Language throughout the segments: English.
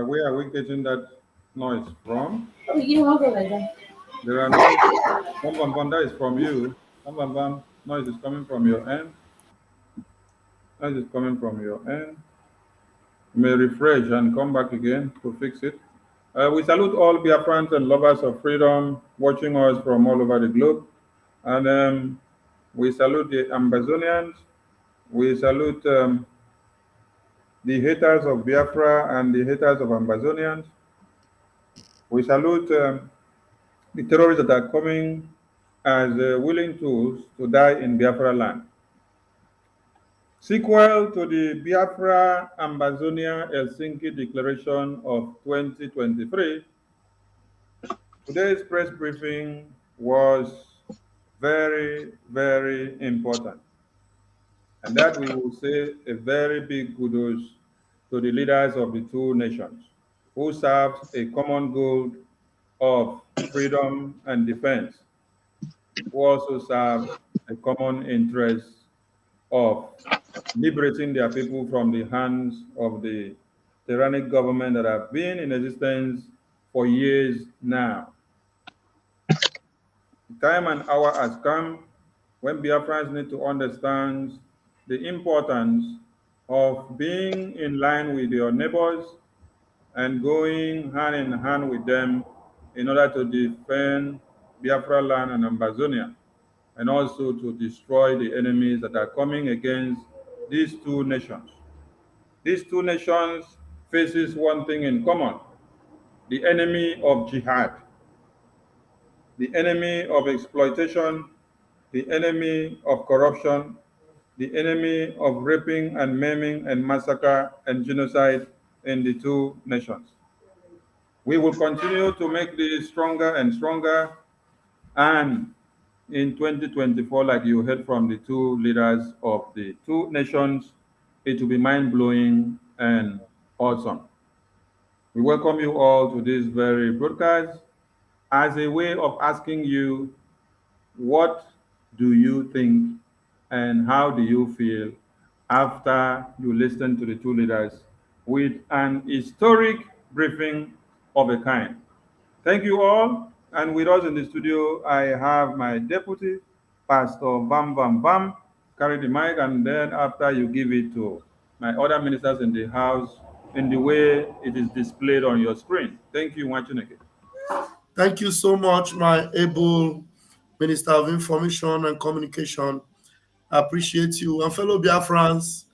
Where are we getting that noise from? There are noise. That is from you. Noise is coming from your end. Noise is coming from your end. You may refresh and come back again to fix it. We salute all Biafrans and lovers of freedom watching us from all over the globe. And we salute the Ambazonians. We salute the haters of Biafra and the haters of Ambazonians. We salute the terrorists that are coming as willing tools to die in Biafra land. Sequel to the Biafra Ambazonia Helsinki Declaration of 2023, today's press briefing was very, very important. And that we will say a very big kudos to the leaders of the two nations who served a common goal of freedom and defense, who also serve a common interest of liberating their people from the hands of the tyrannic government that have been in existence for years now. The time and hour has come when Biafrans need to understand the importance of being in line with your neighbors and going hand in hand with them in order to defend Biafra land and Ambazonia, and also to destroy the enemies that are coming against these two nations. These two nations faces one thing in common: the enemy of jihad, the enemy of exploitation, the enemy of corruption, the enemy of raping and maiming and massacre and genocide in the two nations. We will continue to make this stronger and stronger, and in 2024, like you heard from the two leaders of the two nations, it will be mind-blowing and awesome. We welcome you all to this very broadcast as a way of asking you, what do you think and how do you feel after you listen to the two leaders with an historic briefing of a kind? Thank you all. And with us in the studio, I have my deputy, Pastor Bam Bam Bam, carry the mic, and then after you give it to my other ministers in the house in the way it is displayed on your screen. Thank you, Wachineke. Thank you so much, my able Minister of Information and Communication. I appreciate you. And fellow Biafrans,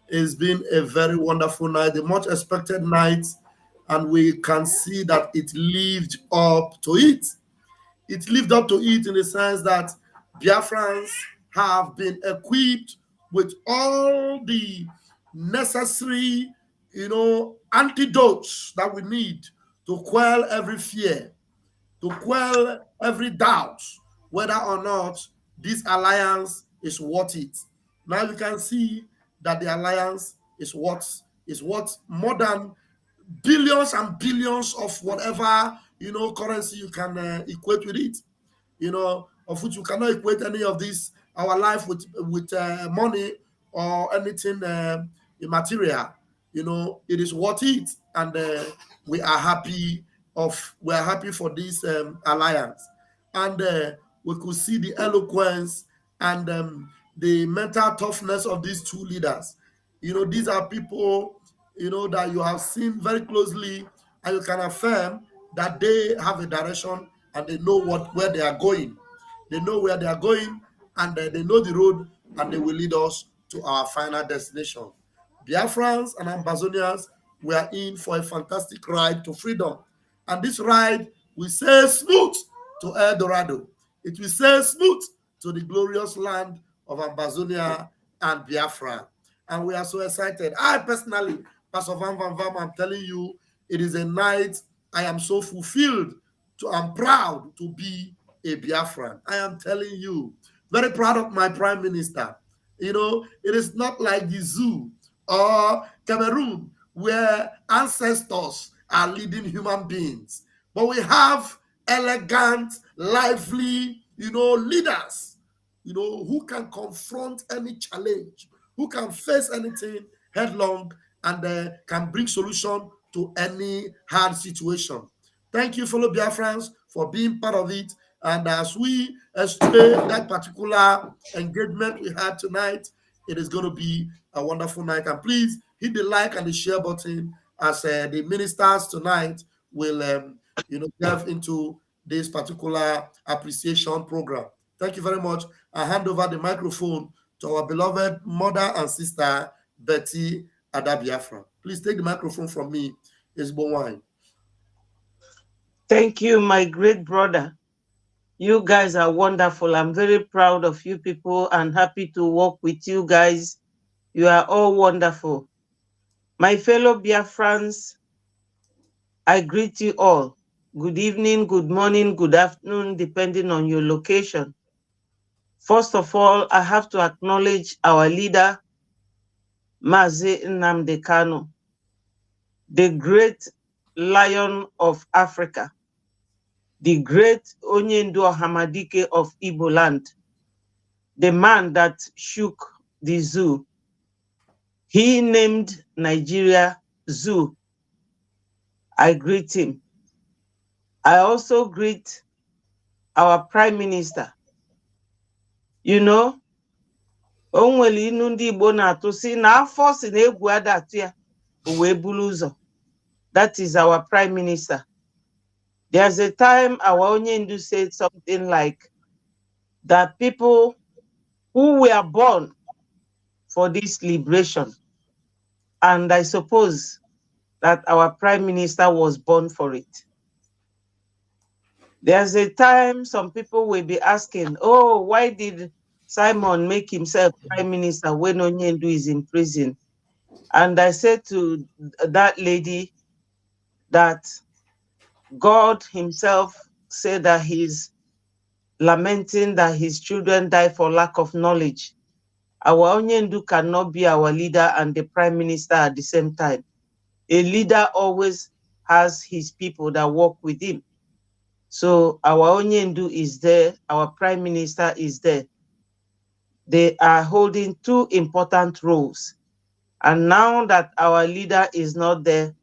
it's been a very wonderful night, a much expected night, and we can see that it lived up to it. It lived up to it in the sense that Biafrans have been equipped with all the necessary, antidotes that we need to quell every fear, to quell every doubt whether or not this alliance is worth it. Now you can see that the alliance is worth more than billions and billions of whatever currency you can equate with it. Of which you cannot equate any of this our life with money or anything immaterial. It is worth it, and we are happy for this alliance, and we could see the eloquence and the mental toughness of these two leaders. These are people that you have seen very closely, and you can affirm that they have a direction and they know where they are going. They know where they are going, and they know the road, and they will lead us to our final destination. Biafrans and Ambazonians, we are in for a fantastic ride to freedom. And this ride, we say smooth to El Dorado. It will sail smooth to the glorious land of Ambazonia and Biafra. And we are so excited. I personally, Pastor Van Van Vam, I'm telling you, it is a night I am so fulfilled. I'm proud to be a Biafran. I am telling you, very proud of my prime minister. You know, it is not like the zoo or Cameroon where ancestors are leading human beings, but we have elegant, lively, leaders, who can confront any challenge, who can face anything headlong, and can bring solution to any hard situation. Thank you, fellow Biafrans, for being part of it. And as we explain that particular engagement we had tonight, it is going to be a wonderful night. And please hit the like and the share button as the ministers tonight will, delve into this particular appreciation program. Thank you very much. I hand over the microphone to our beloved mother and sister, Betty Adabiafra. Please take the microphone from me. It's Wine. Thank you, my great brother. You guys are wonderful. I'm very proud of you people and happy to work with you guys. You are all wonderful. My fellow Biafrans, I greet you all. Good evening, good morning, good afternoon, depending on your location. First of all, I have to acknowledge our leader, Mazi Nnamdi Kanu, the great lion of Africa, the great Onyendu Hamadike of Igbo land, the man that shook the zoo. He named Nigeria Zoo. I greet him. I also greet our Prime Minister. You know, onwere inu ndị Igbo na-atụ sị na afọ si na egwu adatu ya o wee bulu ụzọ. That is our Prime Minister. There's a time our Onyendu said something like that people who were born for this liberation, and I suppose that our Prime Minister was born for it. There's a time some people will be asking, oh, why did Simon make himself Prime Minister when Onyendu is in prison? And I said to that lady that God himself said that he's lamenting that his children die for lack of knowledge. Our Onyendu cannot be our leader and the Prime Minister at the same time. A leader always has his people that work with him. So our Onyendu is there, our Prime Minister is there. They are holding two important roles. And now that our leader is not there,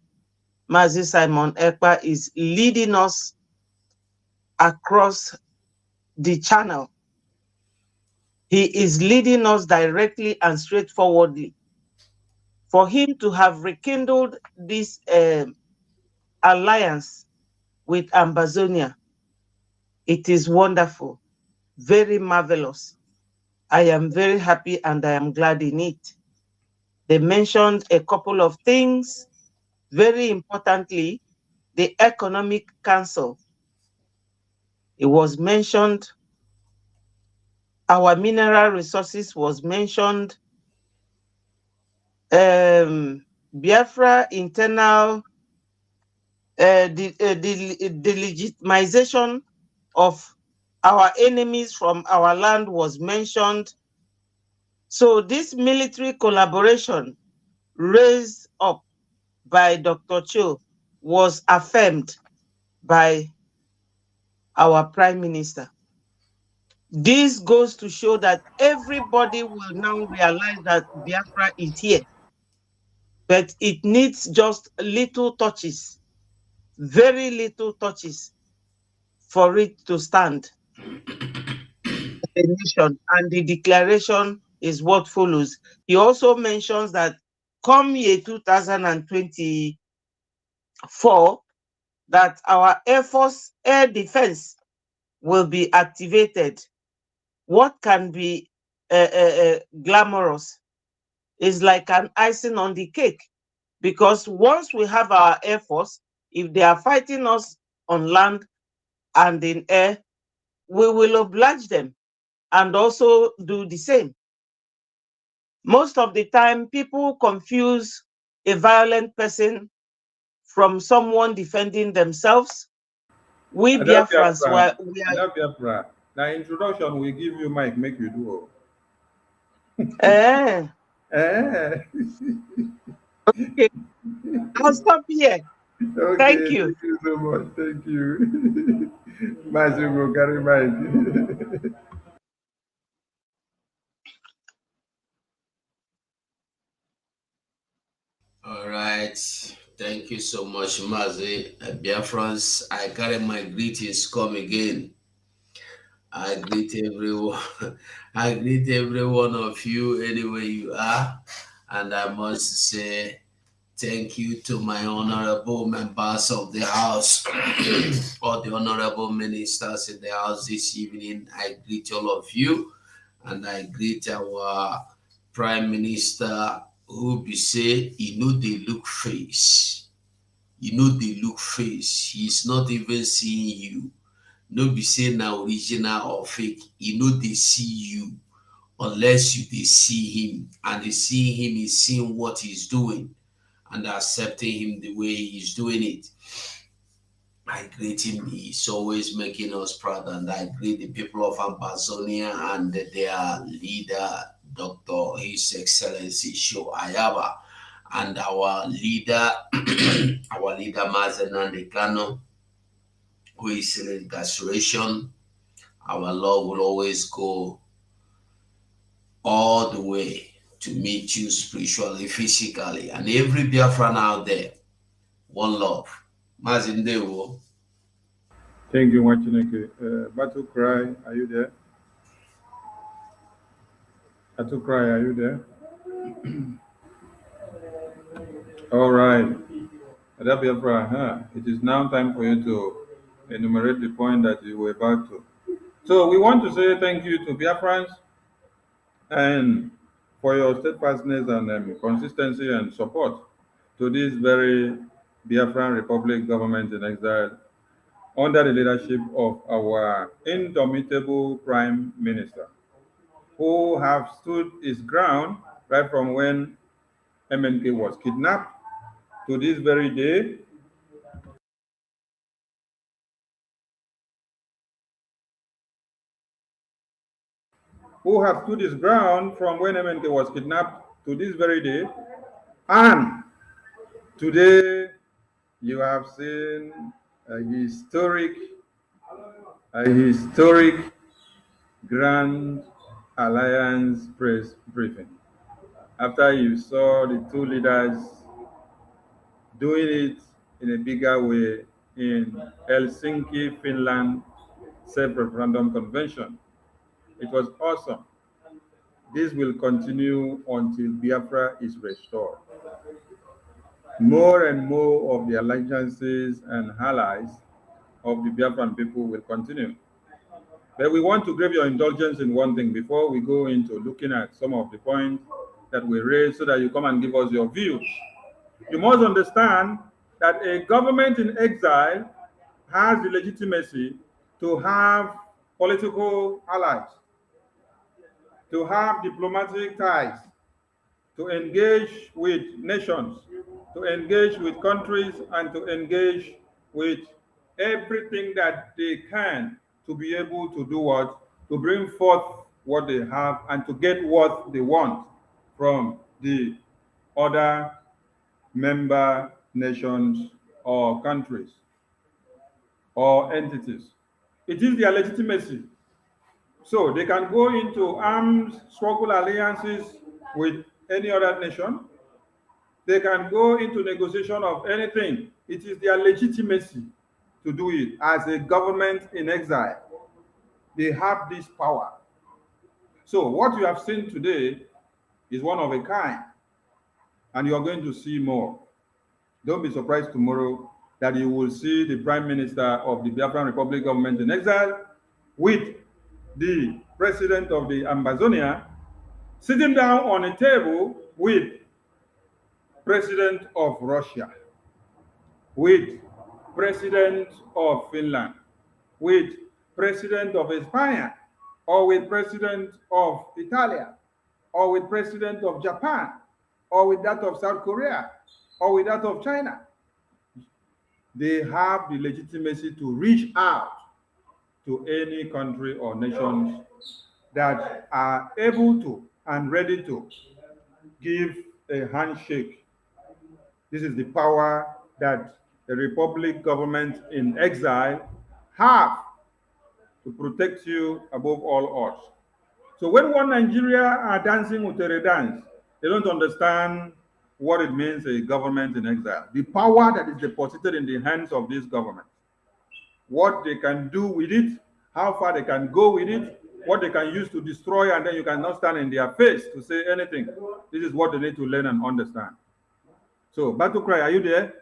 Mazi Simon Ekpa is leading us across the channel. He is leading us directly and straightforwardly. For him to have rekindled this alliance with Ambazonia, it is wonderful, very marvelous. I am very happy and I am glad in it. They mentioned a couple of things. Very importantly, the Economic Council. It was mentioned. Our mineral resources was mentioned. Biafra internal, the legitimization of our enemies from our land was mentioned. So this military collaboration raised up by Dr. Cho was affirmed by our Prime Minister. This goes to show that everybody will now realize that Biafra is here, but it needs just little touches, very little touches for it to stand. The nation, and the declaration is what follows. He also mentions that come year 2024, that our Air Force air defense will be activated. What can be glamorous is like an icing on the cake, because once we have our Air Force, if they are fighting us on land and in air, we will oblige them and also do the same. Most of the time, people confuse a violent person from someone defending themselves. We Ada Biafrans, Biafra, we Ada Biafra. Now introduction we give you mic, make you do. are. Eh. Okay, I'll stop here. Thank Okay, you. thank you so much. Thank you. Massimo, carry mic. All right. Thank you so much, Mazi. Biafrans, I carry my greetings. Come again. I greet everyone. I greet every one of you anywhere you are. And I must say thank you to my honorable members of the House, all the honorable ministers in the House this evening. I greet all of you. And I greet our Prime Minister who be say, you know, they look face. You know, they look face. He's not even seeing you. No be say now original or fake. You know, they see you unless you they see him. And they see him is seeing what he's doing and accepting him the way he's doing it. I greet him. He's always making us proud, and I greet the people of Ambazonia and their leader, Dr. His Excellency Sho Ayaba, and our leader, our leader Mazen Kano, who is in incarceration. Our love will always go all the way to meet you spiritually, physically, and every Biafran out there. One love. Mazen Dewo. Thank you, Machineke. Battle Cry, are you there? Battle Cry, are you there? All right. Ada Biafra, it is now time for you to enumerate the point that you were about to. So we want to say thank you to Biafrans and for your steadfastness and consistency and support to this very Biafran Republic government in exile under the leadership of our indomitable Prime Minister, who have stood his ground right from when MNK was kidnapped to this very day. Who have stood his ground from when MNK was kidnapped to this very day. And today you have seen a historic Grand Alliance press briefing. After you saw the two leaders doing it in a bigger way in Helsinki, Finland, self-referendum convention. It was awesome. This will continue until Biafra is restored. More and more of the alliances and allies of the Biafran people will continue. But we want to give your indulgence in one thing before we go into looking at some of the points that we raised so that you come and give us your views. You must understand that a government in exile has the legitimacy to have political allies, to have diplomatic ties, to engage with nations, to engage with countries, and to engage with everything that they can to be able to do what? To bring forth what they have and to get what they want from the other member nations or countries or entities. It is their legitimacy. So they can go into armed struggle alliances with any other nation. They can go into negotiation of anything. It is their legitimacy to do it as a government in exile. They have this power. So what you have seen today is one of a kind, and you are going to see more. Don't be surprised tomorrow that you will see the Prime Minister of the Biafran Republic government in exile with the President of the Ambazonia sitting down on a table with President of Russia, with President of Finland, with president of España, or with president of Italia, or with president of Japan, or with that of South Korea, or with that of China. They have the legitimacy to reach out to any country or nations that are able to and ready to give a handshake. This is the power that the Republic government in exile have to protect you above all odds. So when one Nigeria are dancing with a dance, they don't understand what it means a government in exile. The power that is deposited in the hands of this government, what they can do with it, how far they can go with it, what they can use to destroy, and then you cannot stand in their face to say anything. This is what they need to learn and understand. So, Battle Cry, are you there?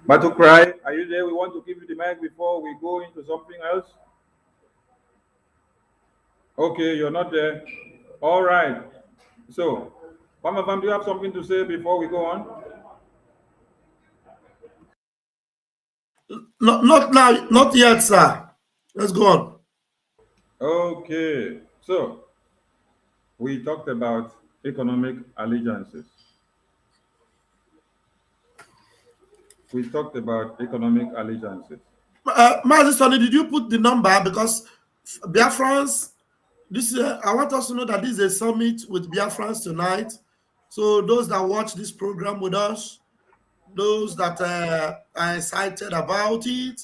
Battle Cry, are you there? We want to give you the mic before we go into something else. Okay, you're not there. All right. So, Mama Vam, do you have something to say before we go on? Not now, not yet, sir. Let's go on. Okay. So, we talked about economic allegiances. We talked about economic allegiances. Mazi Sonny, did you put the number? Because Biafrans, this I want us to know that this is a summit with Biafrans tonight. So those that watch this program with us, those that are excited about it,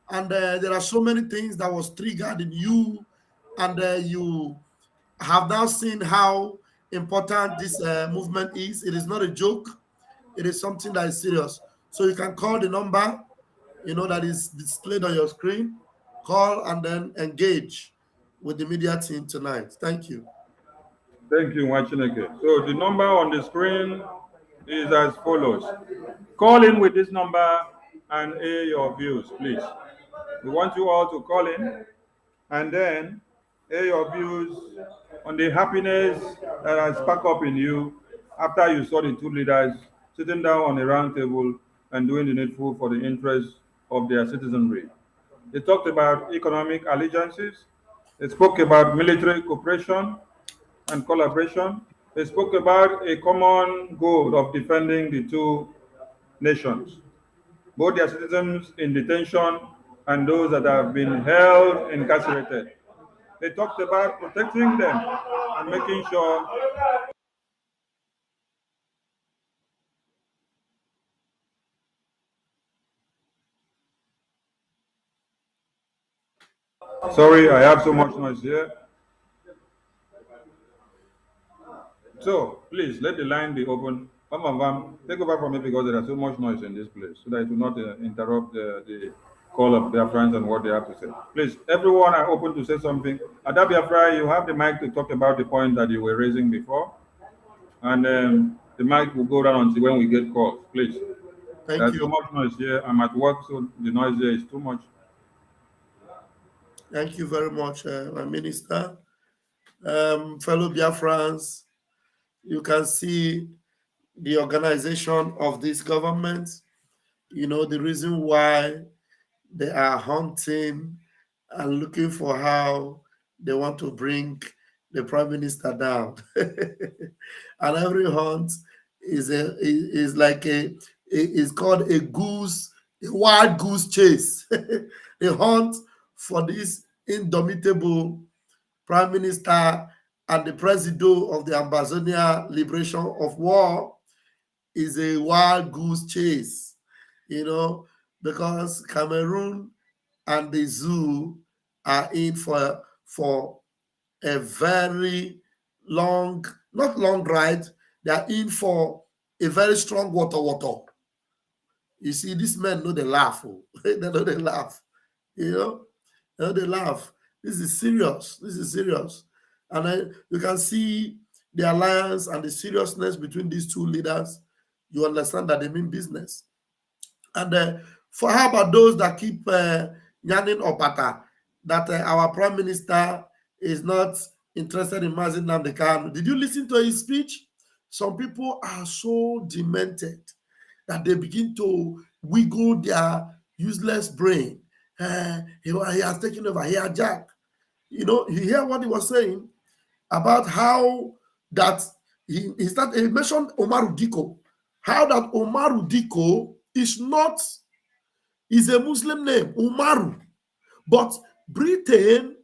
and there are so many things that was triggered in you, and you have now seen how important this movement is. It is not a joke. It is something that is serious. So you can call the number, that is displayed on your screen. Call and then engage with the media team tonight. Thank you. Thank you, Wachineke. So the number on the screen is as follows. Call in with this number and air your views, please. We want you all to call in and then air your views on the happiness that has sparked up in you after you saw the two leaders sitting down on a round table and doing the needful for the interests of their citizenry. They talked about economic allegiances. They spoke about military cooperation and collaboration. They spoke about a common goal of defending the two nations, both their citizens in detention and those that have been held incarcerated. They talked about protecting them and making sure sorry, I have so much noise here. So please let the line be open. Vam, take over from me because there is so much noise in this place, so that it will not interrupt the call of their friends and what they have to say. Please, everyone are open to say something. Ada Biafra, you have the mic to talk about the point that you were raising before, and the mic will go down until when we get calls. Please. There's so much noise here. I'm at work, so the noise here is too much. Thank you very much, my minister. Fellow Biafrans, you can see the organization of this government, the reason why they are hunting and looking for how they want to bring the prime minister down. And every hunt is like is called a wild goose chase. A hunt for this indomitable prime minister and the president of the Ambazonia liberation of war is a wild goose chase, because Cameroon and the zoo are in for a very long, not long ride. They are in for a very strong WOTOWOTO. You see, these men know they laugh. They know they laugh. They know they laugh. This is serious. This is serious. And you can see the alliance and the seriousness between these two leaders. You understand that they mean business. And how about those that keep yanning opata that our prime minister is not interested in Mazi Nnamdi Kanu. Did you listen to his speech? Some people are so demented that they begin to wiggle their useless brain. He has taken over. He hijacked. You know, you hear what he was saying about how that he mentioned Omaru Diko. How that Omaru Diko is a Muslim name, Umaru. But Britain,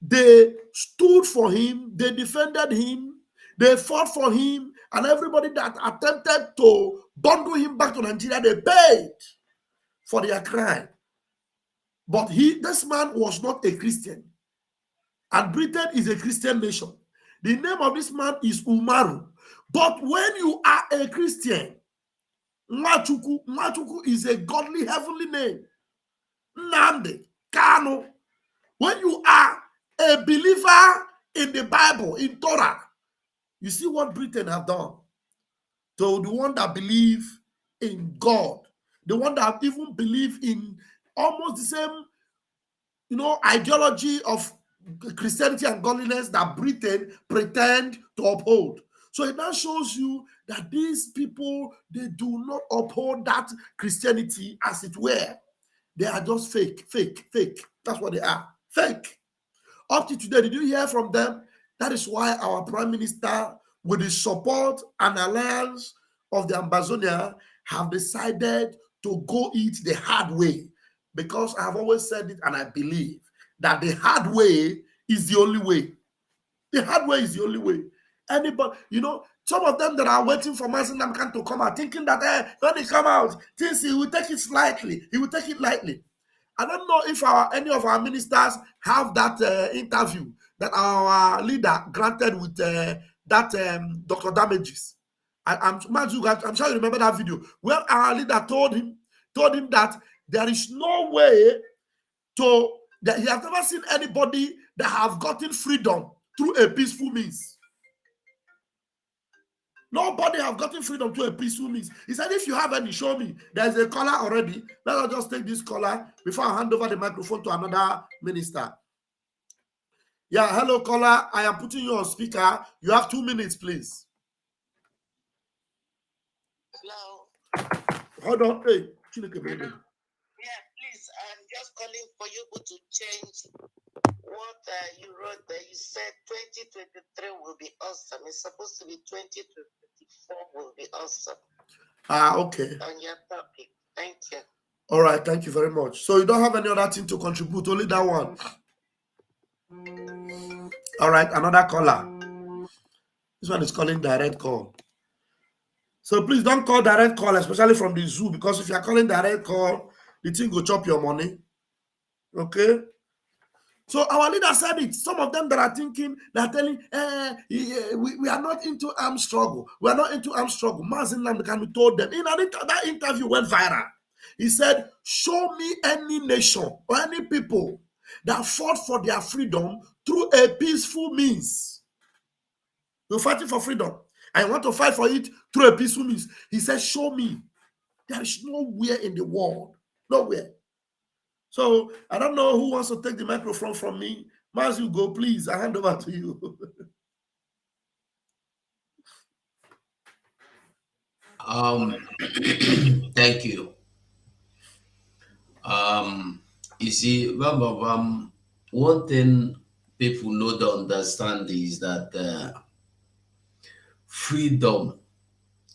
they stood for him, they defended him, they fought for him, and everybody that attempted to bundle him back to Nigeria, they paid for their crime. But this man was not a Christian. And Britain is a Christian nation. The name of this man is Umaru. But when you are a Christian, Nwachukwu is a godly heavenly name. Nnamdi Kanu. When you are a believer in the Bible, in Torah, you see what Britain have done to the one that believe in God, the one that even believe in almost the same, ideology of Christianity and godliness that Britain pretend to uphold. So it now shows you that these people, they do not uphold that Christianity as it were. They are just fake. That's what they are. Fake. Up to today, did you hear from them? That is why our Prime Minister, with the support and alliance of the Ambazonia, have decided to go it the hard way. Because I've always said it and I believe that the hard way is the only way. The hard way is the only way. Anybody, some of them that are waiting for Mazi Nnamdi Kanu to come out, thinking that when he come out, things he will take it lightly. He will take it lightly. I don't know if any of our ministers have that interview that our leader granted with that Dr. Damages. I'm sure you remember that video where our leader told him that there is no way that he has never seen anybody that have gotten freedom through a peaceful means. Nobody have gotten freedom through a peaceful means. He said, if you have any, show me. There's a caller already. Let us just take this caller before I hand over the microphone to another minister. Yeah, hello, caller. I am putting you on speaker. You have 2 minutes, please. Hello. Hold on. Hey, yeah, please. I'm just calling for you to change what you wrote there. You said 2023 will be awesome. It's supposed to be 2024 will be awesome. Okay. On your topic. Thank you. All right, thank you very much. So you don't have any other thing to contribute, only that one. All right, another caller. This one is calling direct call. So please don't call direct call, especially from the zoo, because if you're calling direct call, the thing will chop your money. Okay? So our leader said it. Some of them that are thinking, they're telling, we are not into armed struggle. We are not into armed struggle. Mazi Nnamdi Kanu told them. That interview went viral. He said, show me any nation or any people that fought for their freedom through a peaceful means. You're fighting for freedom. I want to fight for it through a peaceful means. He said, show me. There is nowhere in the world. Nowhere. So I don't know who wants to take the microphone from me. Mas, you go, please. I hand over to you. Thank you. You see, one thing people know to understand is that freedom,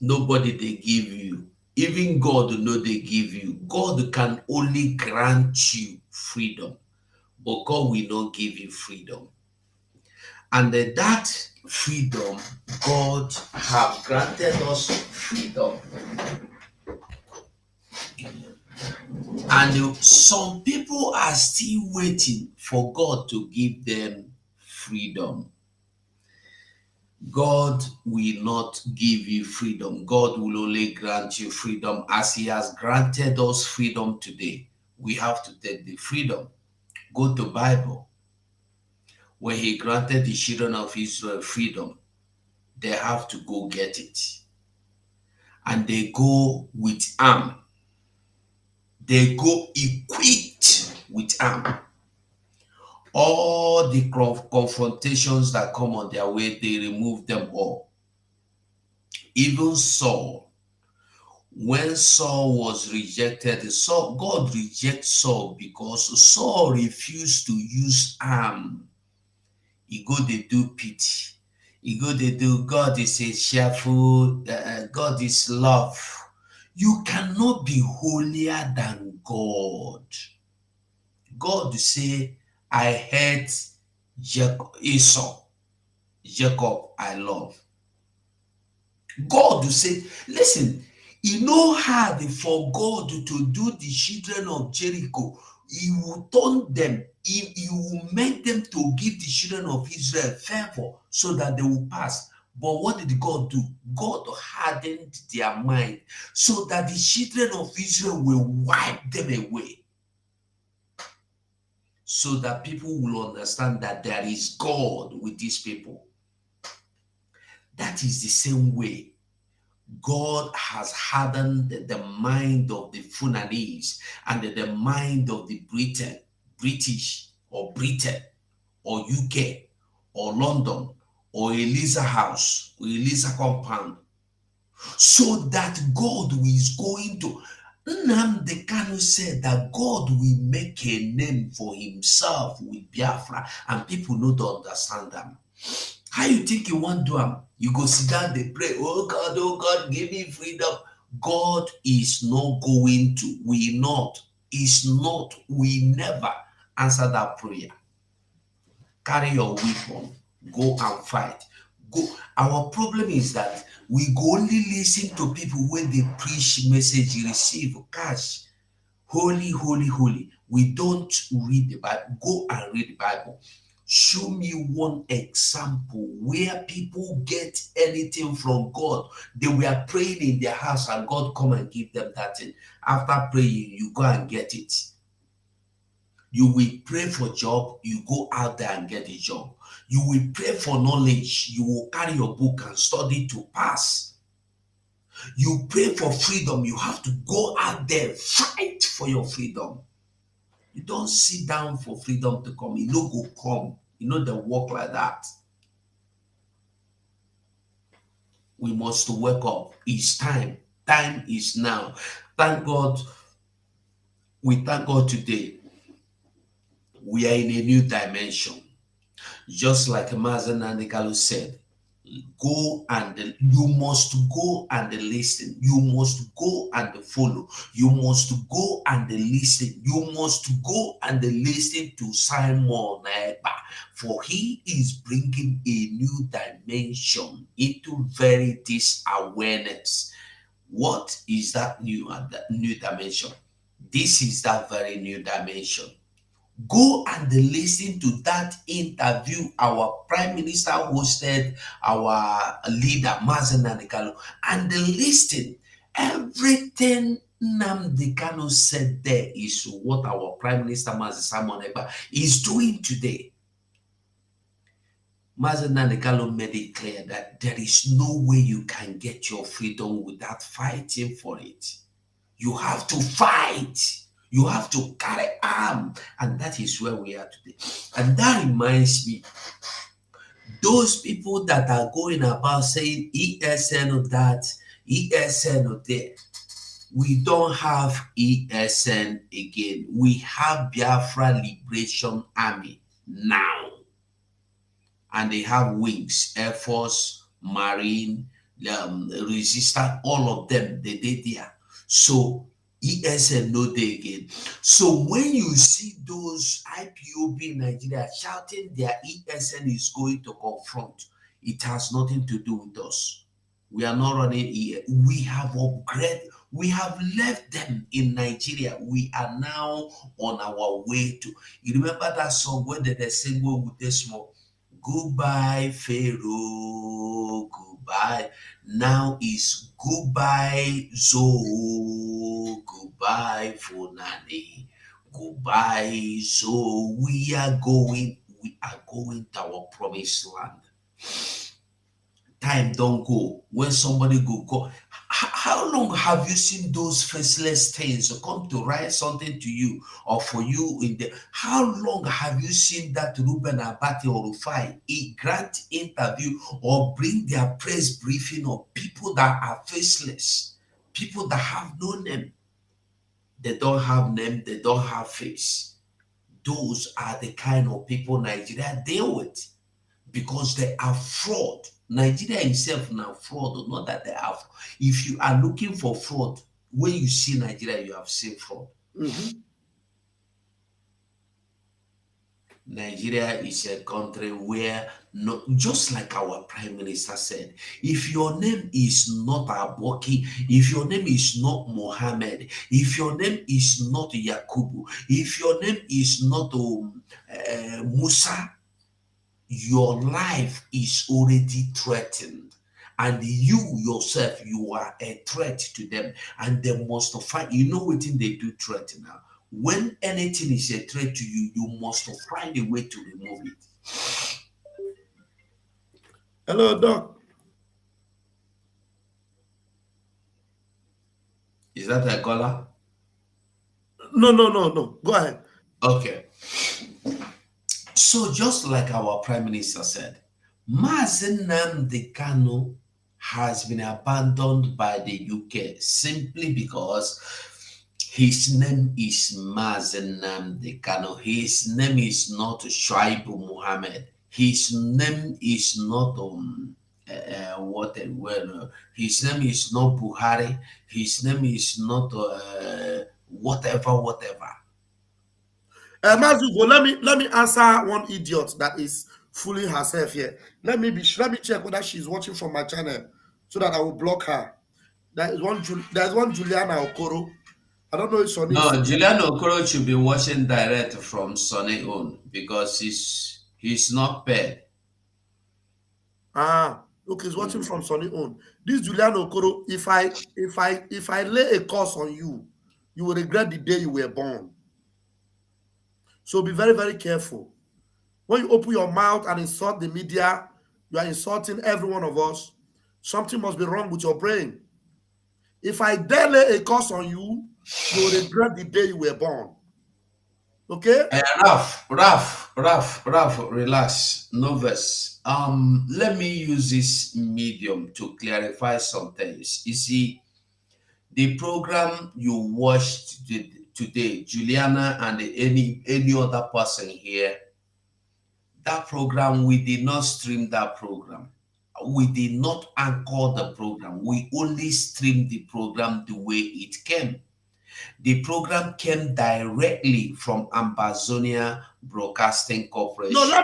nobody they give you. Even God know they give you. God can only grant you freedom, but God will not give you freedom. And that freedom, God have granted us freedom. And some people are still waiting for God to give them freedom. God will not give you freedom. God will only grant you freedom as He has granted us freedom today. We have to take the freedom. Go to Bible. When He granted the children of Israel freedom, they have to go get it. And they go with arm. They go equipped with arm. All the confrontations that come on their way, they remove them all. Even Saul, when Saul was rejected, God rejected Saul because Saul refused to use arm. He go they do pity. He go they do God is a cheerful, God is love. You cannot be holier than God. God say, I hate Esau, Jacob I love. God will say, listen, it no hard for God to do the children of Jericho. He will turn them, he will make them to give the children of Israel favor so that they will pass. But what did God do? God hardened their mind so that the children of Israel will wipe them away. So that people will understand that there is God with these people. That is the same way God has hardened the mind of the Fulanese and the mind of the British or Britain or UK or London or Eliza House or Eliza Compound, so that God is going to. Nnamdi Kanu said that God will make a name for himself with Biafra, and people don't understand them. How you think you want to do them? You go sit down, they pray, oh God, give me freedom. God is not going to, we never answer that prayer. Carry your weapon, go and fight. Go. Our problem is that we go only listen to people when they preach message, you receive cash. Holy, holy, holy. We don't read the Bible. Go and read the Bible. Show me one example where people get anything from God. They were praying in their house and God come and give them that thing. After praying, you go and get it. You will pray for job, you go out there and get a job. You will pray for knowledge, you will carry your book and study to pass. You pray for freedom, you have to go out there, fight for your freedom. You don't sit down for freedom to come. You know go come. You know they work like that. We must wake up. It's time. Time is now. Thank God. We thank God today. We are in a new dimension. Just like Mazen Nandikalu said, go and you must go and listen. You must go and follow. You must go and listen. You must go and listen to Simon Eba, for he is bringing a new dimension into this awareness. What is that new dimension? This is that very new dimension. Go and listen to that interview our Prime Minister hosted, our leader, Mazen Nandikalu, and listen. Everything Nnamdi Kanu said there is what our Prime Minister, Mazen Simon Ekpa, is doing today. Mazen Nandikalu made it clear that there is no way you can get your freedom without fighting for it. You have to fight. You have to carry arm, and that is where we are today. And that reminds me, those people that are going about saying ESN or that, ESN or there, we don't have ESN again. We have Biafra Liberation Army now. And they have wings, Air Force, Marine, Resistance, all of them, they did there. So ESN no day again. So when you see those IPOB in Nigeria shouting their ESN is going to confront, it has nothing to do with us. We are not running. We have upgraded. We have left them in Nigeria. We are now on our way to. You remember that song when they sing with this small? Goodbye, Pharaoh. Goodbye. Now is goodbye, Zoe. Goodbye, Funani. Goodbye, Zoe. We are going to our promised land. Time don't go. When somebody go. How long have you seen those faceless things come to write something to you or for you in the? How long have you seen that Ruben Abati or Rufai grant interview or bring their press briefing of people that are faceless, people that have no name? They don't have name, they don't have face. Those are the kind of people Nigeria deal with because they are fraud. Nigeria itself now fraud, not that they have. If you are looking for fraud, when you see Nigeria, you have seen fraud. Nigeria is a country where, not just like our prime minister said, if your name is not Aboki, if your name is not Mohammed, if your name is not Yakubu, if your name is not Musa, your life is already threatened, and you yourself, you are a threat to them, and they must find. You know what thing they do threat now? When anything is a threat to you, you must find a way to remove it. Hello, Doc. Is that a caller? No. Go ahead. Okay. So just like our prime minister said, Mazen Nnamdi Kanu has been abandoned by the UK simply because his name is Mazen Nnamdi Kanu. His name is not Shuaibu Muhammad. His name is not his name is not Buhari. His name is not whatever. Mazugo, let me answer one idiot that is fooling herself here. Let me check whether she's watching from my channel so that I will block her. There's one Juliana Okoro. I don't know if Sonny is. No, Julian Okoro should be watching direct from Sonny own because he's not paid. Okay, he's watching from Sonny own. This Juliana Okoro, if I lay a curse on you, you will regret the day you were born. So be very, very careful. When you open your mouth and insult the media, you are insulting every one of us. Something must be wrong with your brain. If I dare lay a curse on you, you will regret the day you were born. Okay? Ralph, relax. Novice. Let me use this medium to clarify some things. You see, the program you watched today, Juliana and any other person here, that program, we did not stream that program. We did not anchor the program. We only streamed the program the way it came. The program came directly from Ambazonia Broadcasting Corporation. No,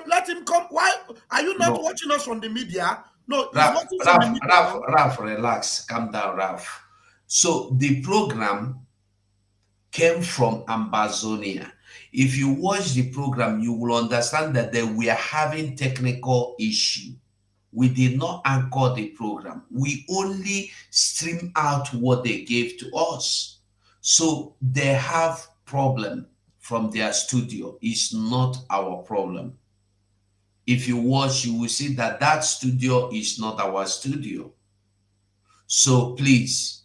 let him come. Why are you not watching us on the media? No, he's watching from the media. Ralph, relax, calm down, Ralph. So the program came from Ambazonia. If you watch the program, you will understand that we are having technical issue. We did not anchor the program. We only stream out what they gave to us. So they have problem from their studio. It's not our problem. If you watch, you will see that that studio is not our studio. So please,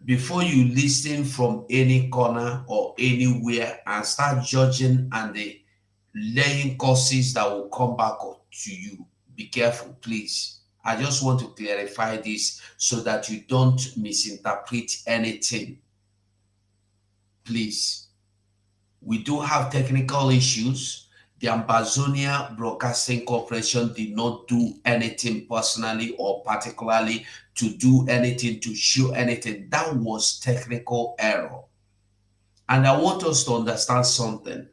before you listen from any corner or anywhere and start judging and laying curses that will come back to you, be careful, please. I just want to clarify this so that you don't misinterpret anything. Please. We do have technical issues. The Ambazonia Broadcasting Corporation did not do anything personally or particularly to do anything, to show anything. That was technical error. And I want us to understand something.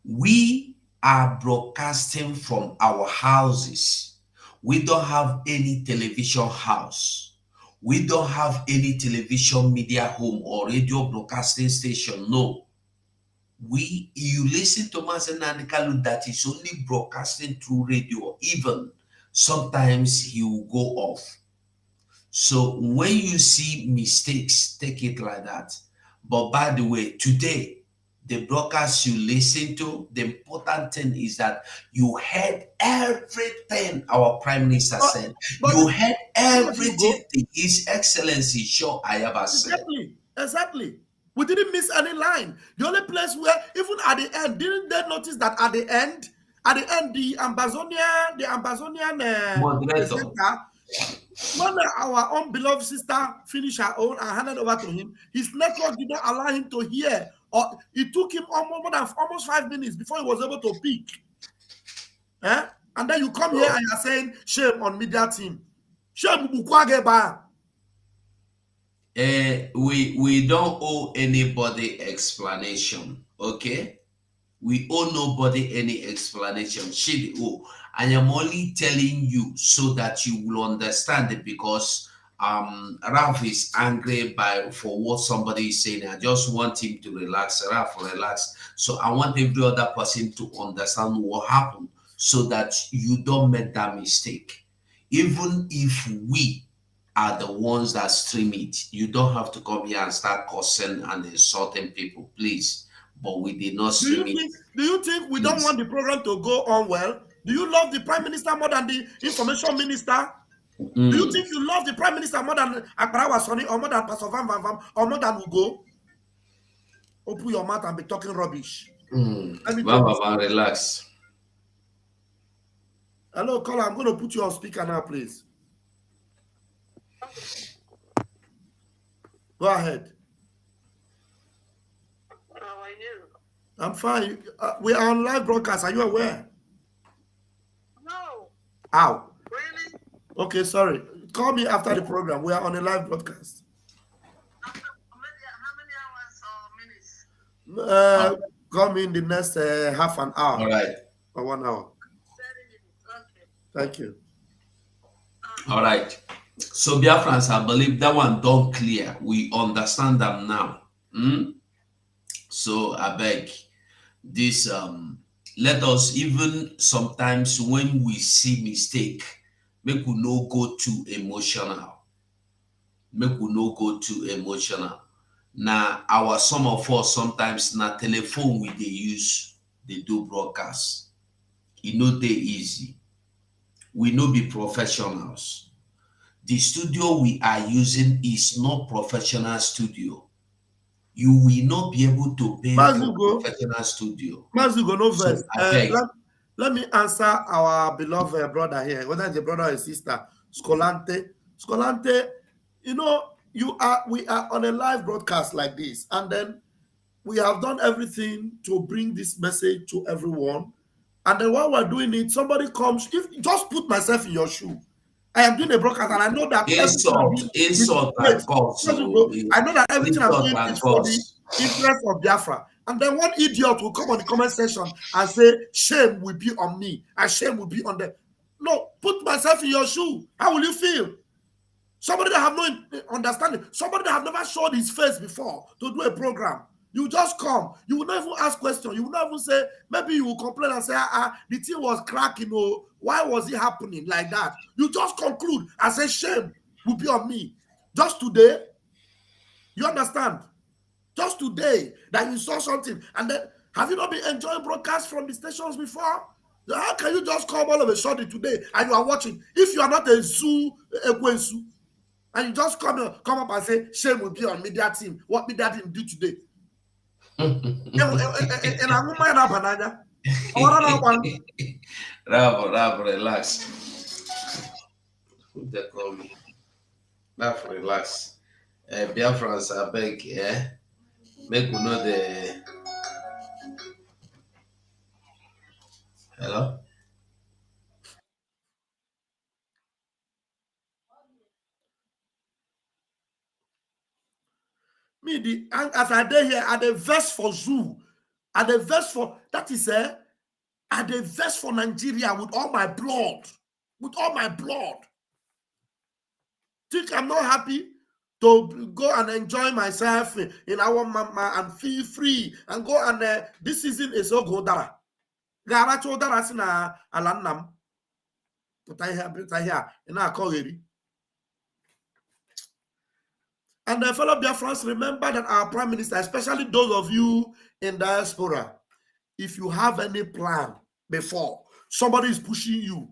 We are broadcasting from our houses. We don't have any television house. We don't have any television media home or radio broadcasting station. No. You listen to Mazen Nnamdi Kanu that is only broadcasting through radio. Even sometimes he will go off. So when you see mistakes, take it like that. But by the way, today, the broadcast you listen to, the important thing is that you heard everything our Prime Minister said. You heard everything His Excellency Shaw Ayaba said. Exactly. We didn't miss any line. The only place where, even at the end, didn't they notice that at the end, the Ambazonian presenter, when our own beloved sister finished her own and handed over to him, his network did not allow him to hear, or it took him almost 5 minutes before he was able to pick. And then you come here and you're saying, shame on media team. Shame Bukwageba. We don't owe anybody explanation, okay? We owe nobody any explanation. I am only telling you so that you will understand it, because Ralph is angry for what somebody is saying. I just want him to relax. Ralph, relax. So I want every other person to understand what happened so that you don't make that mistake. Even if we are the ones that stream it, you don't have to come here and start cursing and insulting people, please. But we did not stream it. Do you think we don't want the program to go on well? Do you love the Prime Minister more than the Information Minister? Do you think you love the Prime Minister more than Abrawa Sonny, or more than Pastor Van Van Van, or more than Ugo? Open your mouth and be talking rubbish. Relax. Hello, caller. I'm going to put you on speaker now, please. Go ahead. How are you? I'm fine. We are on live broadcast. Are you aware? No. How? Really? Okay, sorry. Call me after the program. We are on a live broadcast. How many hours or minutes? Call me in the next half an hour. All right. Or 1 hour. 30 minutes. Okay. Thank you. All right. So Biafrans, I believe that one don't clear. We understand them now. So I beg this, let us, even sometimes when we see mistake, make we no go too emotional. Now some of us sometimes na telephone we they use, they do broadcast. It no dey easy. We no be professionals. The studio we are using is not professional studio. You will not be able to pay for professional studio. Mazugo, no verse. So, let me answer our beloved brother here, whether it's a brother or a sister, Scolante. Scolante, you know, we are on a live broadcast like this, and then we have done everything to bring this message to everyone. And then while we're doing it, somebody comes. Just put myself in your shoe. I am doing a broadcast, and I know that insult and cause. I know that everything I'm doing is for the interest of Biafra. And then one idiot will come on the comment section and say, shame will be on me, and shame will be on them. No, put myself in your shoe. How will you feel? Somebody that have no understanding, somebody that have never showed his face before to do a program. You just come. You will not even ask questions. You will not even say, maybe you will complain and say, the thing was cracking, or why was it happening like that? You just conclude and say, shame will be on me. Just today, you understand? Just today that you saw something. And then, have you not been enjoying broadcasts from the stations before? How can you just come all of a sudden today and you are watching? If you are not a zoo, and you just come up and say, shame will be on media team. What media team do today? Rav, relax. They call me. Rav, relax. Biafrans, I beg, make we know the. Hello? Me, as I did here, at the verse for zoo, at the verse for, that is at the verse for Nigeria with all my blood. With all my blood. Think I'm not happy to go and enjoy myself in our mama and feel free and go and this season is so good. Gara chodara sina alanam. But I hear in our college. And fellow Biafrans, remember that our Prime Minister, especially those of you in diaspora, if you have any plan before, somebody is pushing you,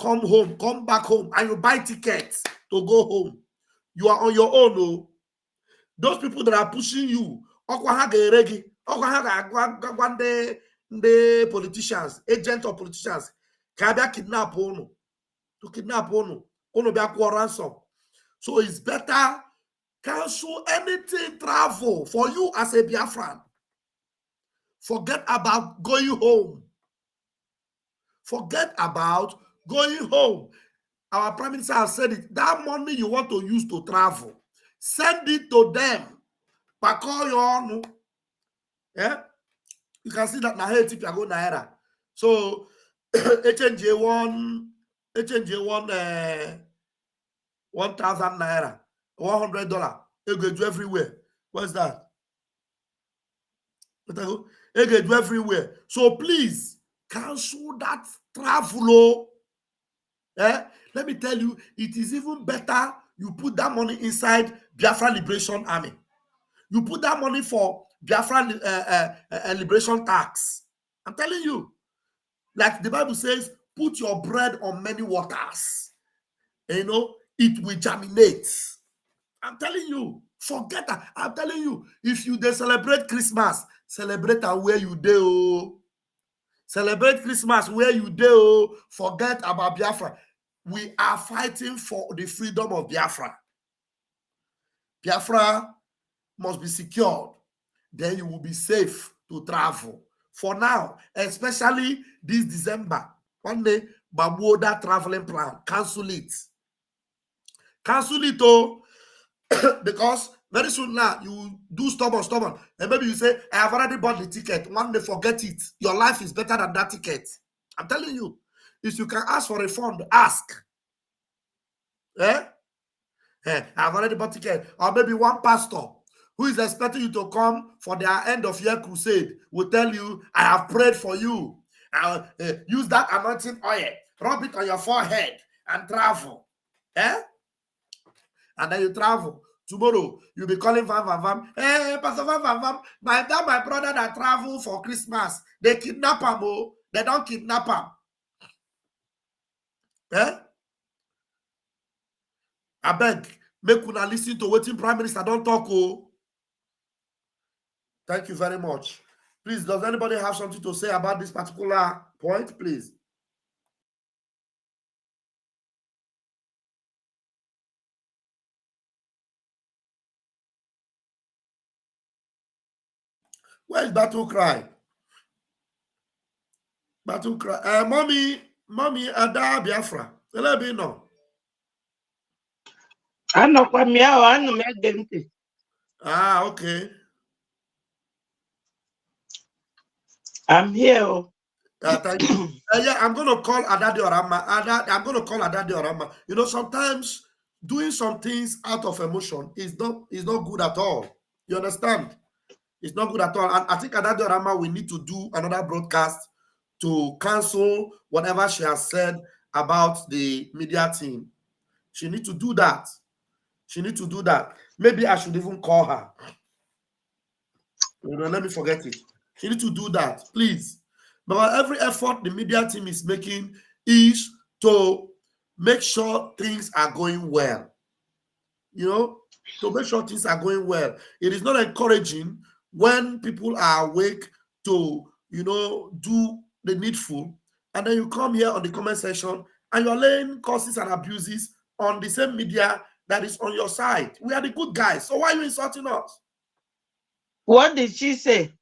come home, come back home, and you buy tickets to go home, you are on your own. Oh. Those people that are pushing you, the politicians, agents of politicians, can kidnap you, to kidnap you, ransom. So it's better cancel anything travel for you as a Biafran. Forget about going home. Forget about going home. Our Prime Minister has said it. That money you want to use to travel, send it to them. Yeah? You can see that now if you are going Naira. So HNJ1 1,000 Naira, $100. It go do everywhere. What's that? It go do everywhere. So please cancel that travel. Let me tell you, it is even better you put that money inside Biafra Liberation Army. You put that money for Biafra Liberation Tax. I'm telling you, like the Bible says, put your bread on many waters. You know, it will germinate. I'm telling you, forget that. I'm telling you, if you dey celebrate Christmas, celebrate and where you do. Celebrate Christmas where you do. Forget about Biafra. We are fighting for the freedom of Biafra. Biafra must be secured. Then you will be safe to travel. For now, especially this December, one day, Babuoda traveling plan, cancel it. Cancel it, oh, because very soon now you do stubborn, and maybe you say, I have already bought the ticket. One day, forget it. Your life is better than that ticket. I'm telling you, if you can ask for a refund, ask. I've already bought ticket. Or maybe one pastor who is expecting you to come for their end of year crusade will tell you, I have prayed for you. I'll use that anointing oil, rub it on your forehead and travel. And then you travel. Tomorrow, you'll be calling Vam. Hey, Pastor Vam. My brother that travel for Christmas, they kidnap him. Oh, they don't kidnap him. I beg, make una listen to what Prime Minister don't talk. Oh. Thank you very much. Please, does anybody have something to say about this particular point, please? Where is Battle Cry? Battle Cry. Mommy, Ada Biafra. Let me know. Okay. I'm here. Thank you. Yeah, I'm going to call Adadi Orama. I'm going to call Adadi Orama. You know, sometimes doing some things out of emotion is not good at all. You understand? It's not good at all. And I think Adadi Orama, we need to do another broadcast to cancel whatever she has said about the media team. She needs to do that. Maybe I should even call her. Let me forget it. She needs to do that, please. But every effort the media team is making is to make sure things are going well. You know, to make sure things are going well. It is not encouraging when people are awake to, do the needful, and then you come here on the comment section and you're laying curses and abuses on the same media that is on your side. We are the good guys. So why are you insulting us? What did she say?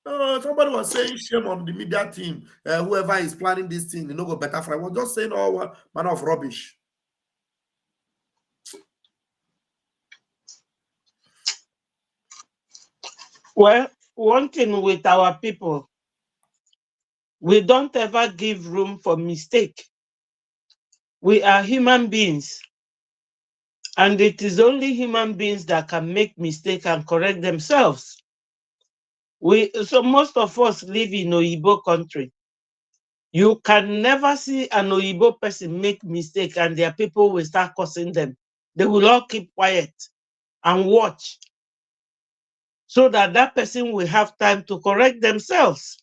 Somebody was saying shame on the media team. Whoever is planning this thing, they no go better for. I was just saying all manner of rubbish. Well, one thing with our people, we don't ever give room for mistake. We are human beings. And it is only human beings that can make mistakes and correct themselves. So most of us live in Oyibo country. You can never see an Oyibo person make mistake and their people will start cursing them. They will all keep quiet. and watch, so that that person will have time to correct themselves.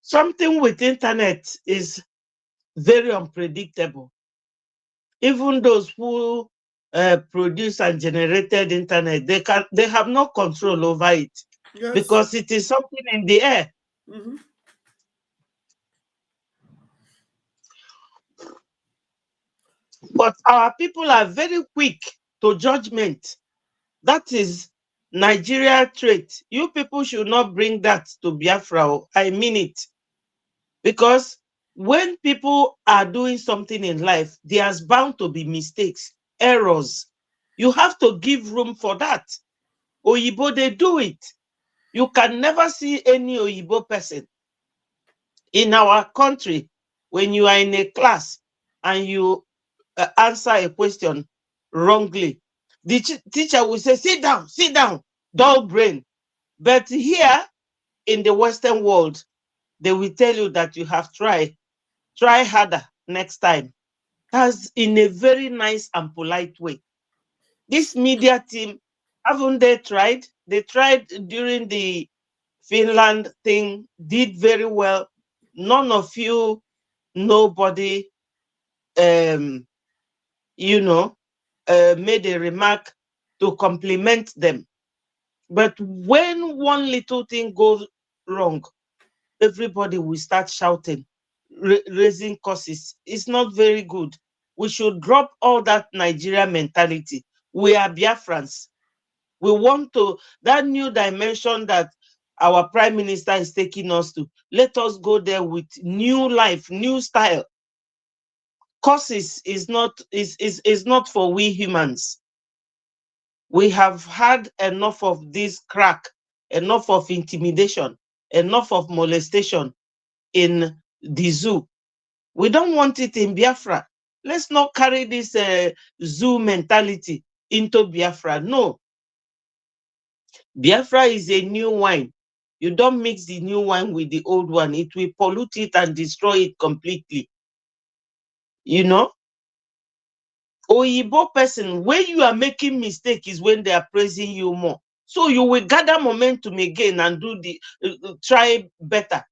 Something with internet is very unpredictable. Even those who produce and generated internet, they have no control over it, Yes. because it is something in the air. Mm-hmm. But our people are very quick to judgment. That is Nigeria trait. You people should not bring that to Biafra. I mean it. Because when people are doing something in life, there's bound to be mistakes, errors. You have to give room for that. Oyibo, they do it. You can never see any Oyibo person in our country when you are in a class and you answer a question wrongly. The teacher will say, sit down, dull brain. But here in the Western world, they will tell you that you have tried. Try harder next time. That's in a very nice and polite way. This media team, haven't they tried? They tried during the Finland thing, did very well. None of you, nobody, um, made a remark to compliment them. But when one little thing goes wrong, everybody will start shouting, raising curses. It's not very good. We should drop all that Nigeria mentality. We are Biafrans. We want to, that new dimension that our prime minister is taking us to, let us go there with new life, new style. Curses is not for we humans. We have had enough of this crack, enough of intimidation, enough of molestation in the zoo. We don't want it in Biafra. Let's not carry this zoo mentality into Biafra. No. Biafra is a new wine. You don't mix the new wine with the old one. It will pollute it and destroy it completely. Oyibo person, when you are making mistake is when they are praising you more. So you will gather momentum again and do try better.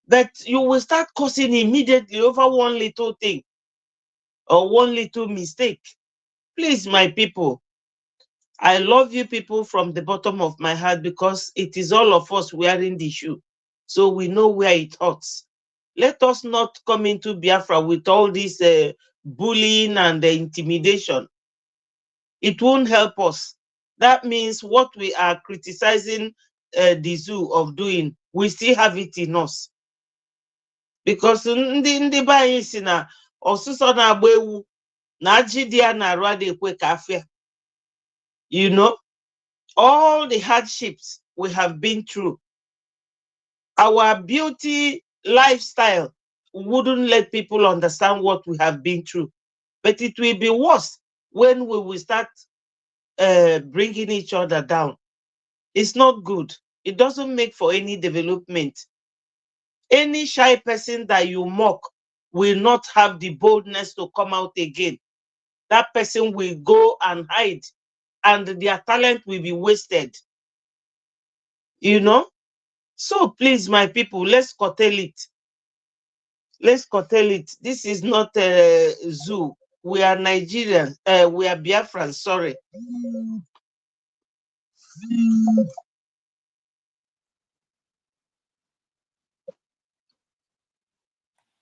But you will start cursing immediately over one little thing or one little mistake. Please, my people, I love you people from the bottom of my heart, because it is all of us wearing the shoe. So we know where it hurts. Let us not come into Biafra with all this bullying and intimidation. It won't help us. That means what we are criticizing the zoo of doing, we still have it in us. Because ndị be anyị si na ọsụsọ na-agba ewu na ajị dị ya na-arụ adị ekwe ka afịa. All the hardships we have been through, our beauty lifestyle wouldn't let people understand what we have been through. But it will be worse when we will start bringing each other down. It's not good. It doesn't make for any development. Any shy person that you mock will not have the boldness to come out again. That person will go and hide, and their talent will be wasted. So please, my people, let's curtail it. Let's curtail it. This is not a zoo. We are Nigerians. We are Biafrans, sorry.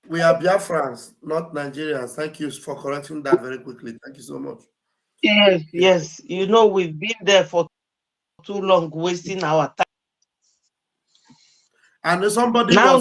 We are Biafrans, not Nigerians. Thank you for correcting that very quickly. Thank you so much. Yes. We've been there for too long, wasting our time. And somebody sorry,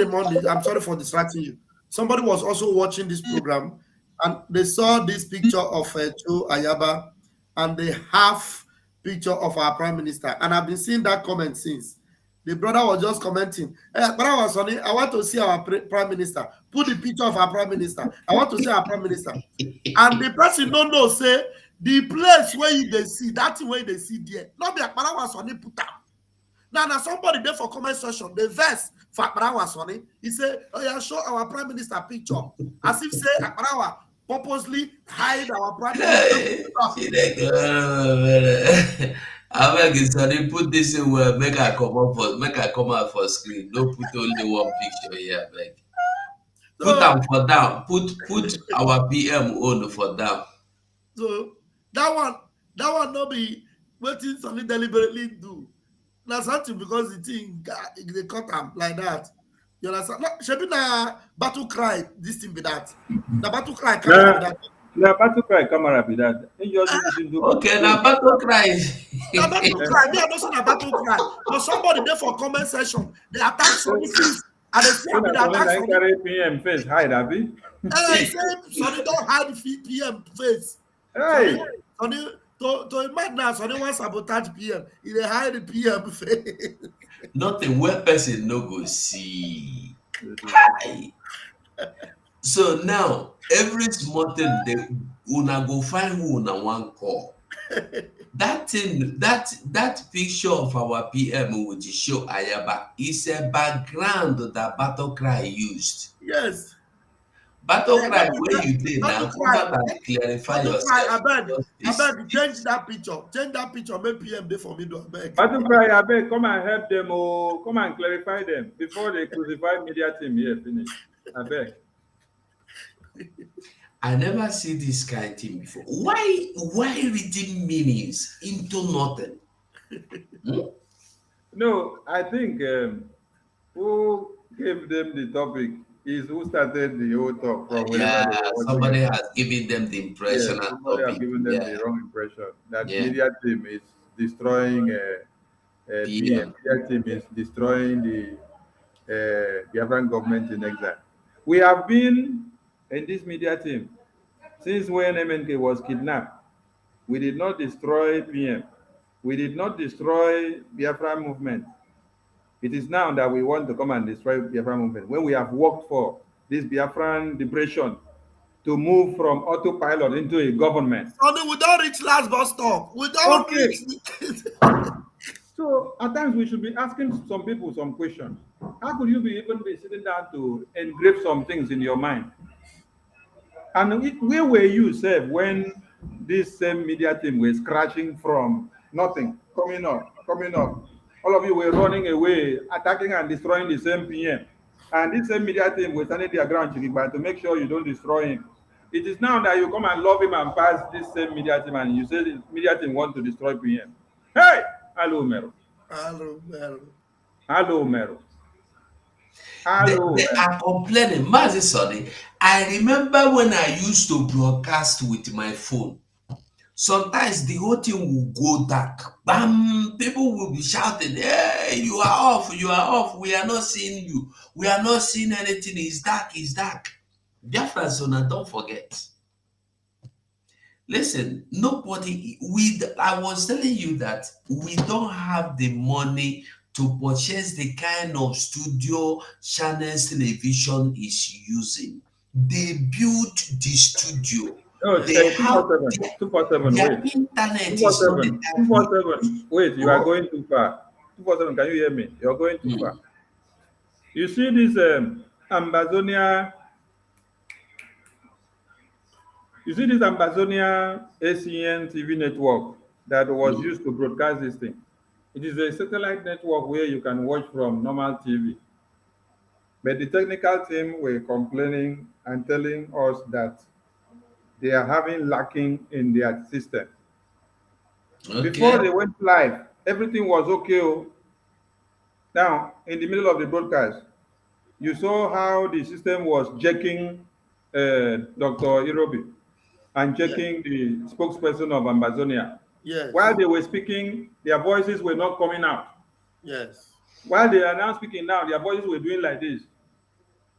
Monday, I'm sorry for distracting you. Somebody was also watching this program, and they saw this picture of Joe Ayaba and the half picture of our prime minister. And I've been seeing that comment since. The brother was just commenting, hey, brother was on it. I want to see our prime minister. Put the picture of our prime minister. I want to see our prime minister. And the person don't know, say, the place where they see, that's where they see there. Not be Akpara was on it put up. Now somebody there for comment section, the verse for Akpara was on it. He said, oh yeah, show our prime minister picture. As if say Akpara purposely hide our private Hey, I beg you, sonny, put this in where make I come out for screen. Don't put only one picture here, beg. Put So, them for down. Put our PM on for down. so that one not be waiting something deliberately do. That's something because the thing they cut am like that. You understand? No, shebi na battle cry. This thing be that. The battle cry camera be Now, that. now, battle cry camera be that. You just use it to Okay, now battle cries. Na battle cry. Me, I don't say na battle cry. But somebody there for comment section, they attack Sonny since, and they say so I be na they Sonny attack na him Sonny. carry PM face hide, abi? Say Sonny don't hide the PM face. Hey, Sonny to imagine now, Sonny want sabotage PM. He dey hide the PM face. Nothing where person no go see. Hi. So now every small thing they una go find who una one call. That thing, that picture of our PM which show Ayaba is a background that Battle Cry used. Yes. Battle Cry where you did Battle now, come cry. back and clarify Battle cry. yourself. Because I beg, change that picture. Change that picture. Make PM there for me to beg. battle cry, abeg, come and help them, oh, come and clarify them before they crucify media team here finish. Abeg. I never see this kind of thing before. Why reading meanings into nothing? No, I think who gave them the topic is who started the whole talk from wherever Yeah, they were watching somebody it. has given them the Yes, impression and somebody have topic. given them Yeah, the wrong impression that yeah. media team is destroying PM. PM. Media team is destroying the Biafran government in exile. We have been in this media team since when MNK was kidnapped. We did not destroy PM. We did not destroy Biafra movement. It is now that we want to come and destroy Biafra movement when we have worked for this Biafran liberation to move from autopilot into a government. Sonny, we don't reach last bus stop. We don't Okay. reach. So at times we should be asking some people some questions. How could you be even be sitting down to engrave some things in your mind? And where were you, Seb, when this same media team was crashing from nothing, coming up, coming up? All of you were running away, attacking and destroying the same PM. And this same media team was standing their ground to make sure you don't destroy him. It is now that you come and love him and pass this same media team and you say the media team want to destroy PM. Hey! Hello, Mero. Hello. Hello, Mero. They Hello. are complaining. Mazi Sonny, I remember when I used to broadcast with my phone. Sometimes the whole thing will go dark. Bam! People will be shouting, "Hey, you are off! You are off! We are not seeing you. We are not seeing anything. It's dark. It's dark." Biafra Zona, don't forget. Listen, nobody. I was telling you that we don't have the money to purchase the kind of studio channels television is using. They built the studio. No, They have 247. 247. their Wait. internet is not the 247. type 247. Wait, you are Oh. going too far. 247, can you hear me? You're going too Mm. far. You see this Ambazonia. You see this Ambazonia ACN TV network that was used to broadcast this thing. It is a satellite network where you can watch from normal TV. But the technical team were complaining and telling us that they are having lacking in their system. Before Okay. they went live, everything was okay. Oh. Now, in the middle of the broadcast, you saw how the system was checking Dr. Irobi and checking the spokesperson of Ambazonia. Yes. While they were speaking, their voices were not coming out. Yes. While they are now speaking now, their voices were doing like this.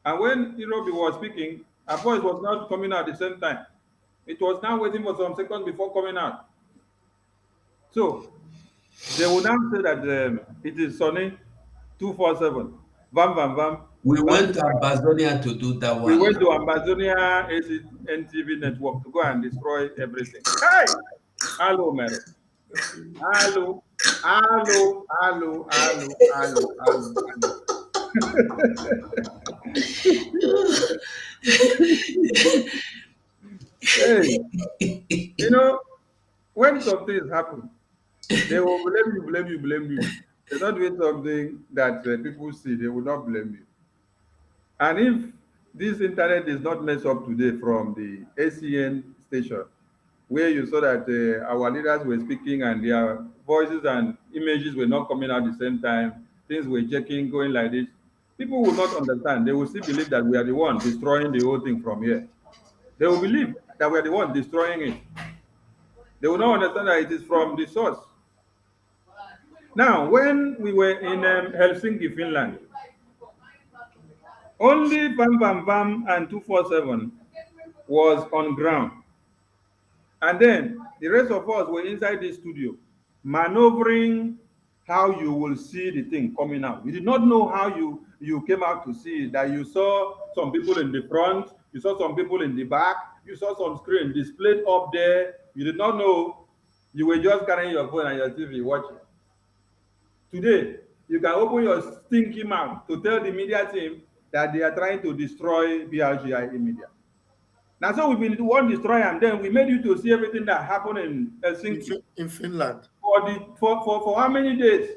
And when Irobi was speaking, her voice was not coming out at the same time. It was now waiting for some seconds before coming out. So they will now say that it is Sonny 247. Vam, vam, vam. We Vam. went to Ambazonia to do that We one. went to Ambazonia NTV network to go and destroy everything. Hey! Hello, Mero. Hello. Hello. Hello. Hello. Hello. Hello. Hey, you know, when some things happen, they will blame you, blame you, blame you. They're not doing something that people see, they will not blame you. And if this internet is not messed up today from the ACN station, where you saw that our leaders were speaking and their voices and images were not coming out at the same time, things were checking, going like this, people will not understand. They will still believe that we are the one destroying the whole thing from here. They will believe that we are the one destroying it. They will not understand that it is from the source. Now, when we were in Helsinki, Finland, only Bam Bam Bam and 247 was on ground. And then the rest of us were inside the studio, maneuvering how you will see the thing coming out. You did not know how you came out to see it, that you saw some people in the front, you saw some people in the back, you saw some screen displayed up there. You did not know. You were just carrying your phone and your TV watching. Today, you can open your stinky mouth to tell the media team that they are trying to destroy BRGI media. Now, so we've been one destroy and then we made you to see everything that happened in Helsinki. In Finland. For how many days?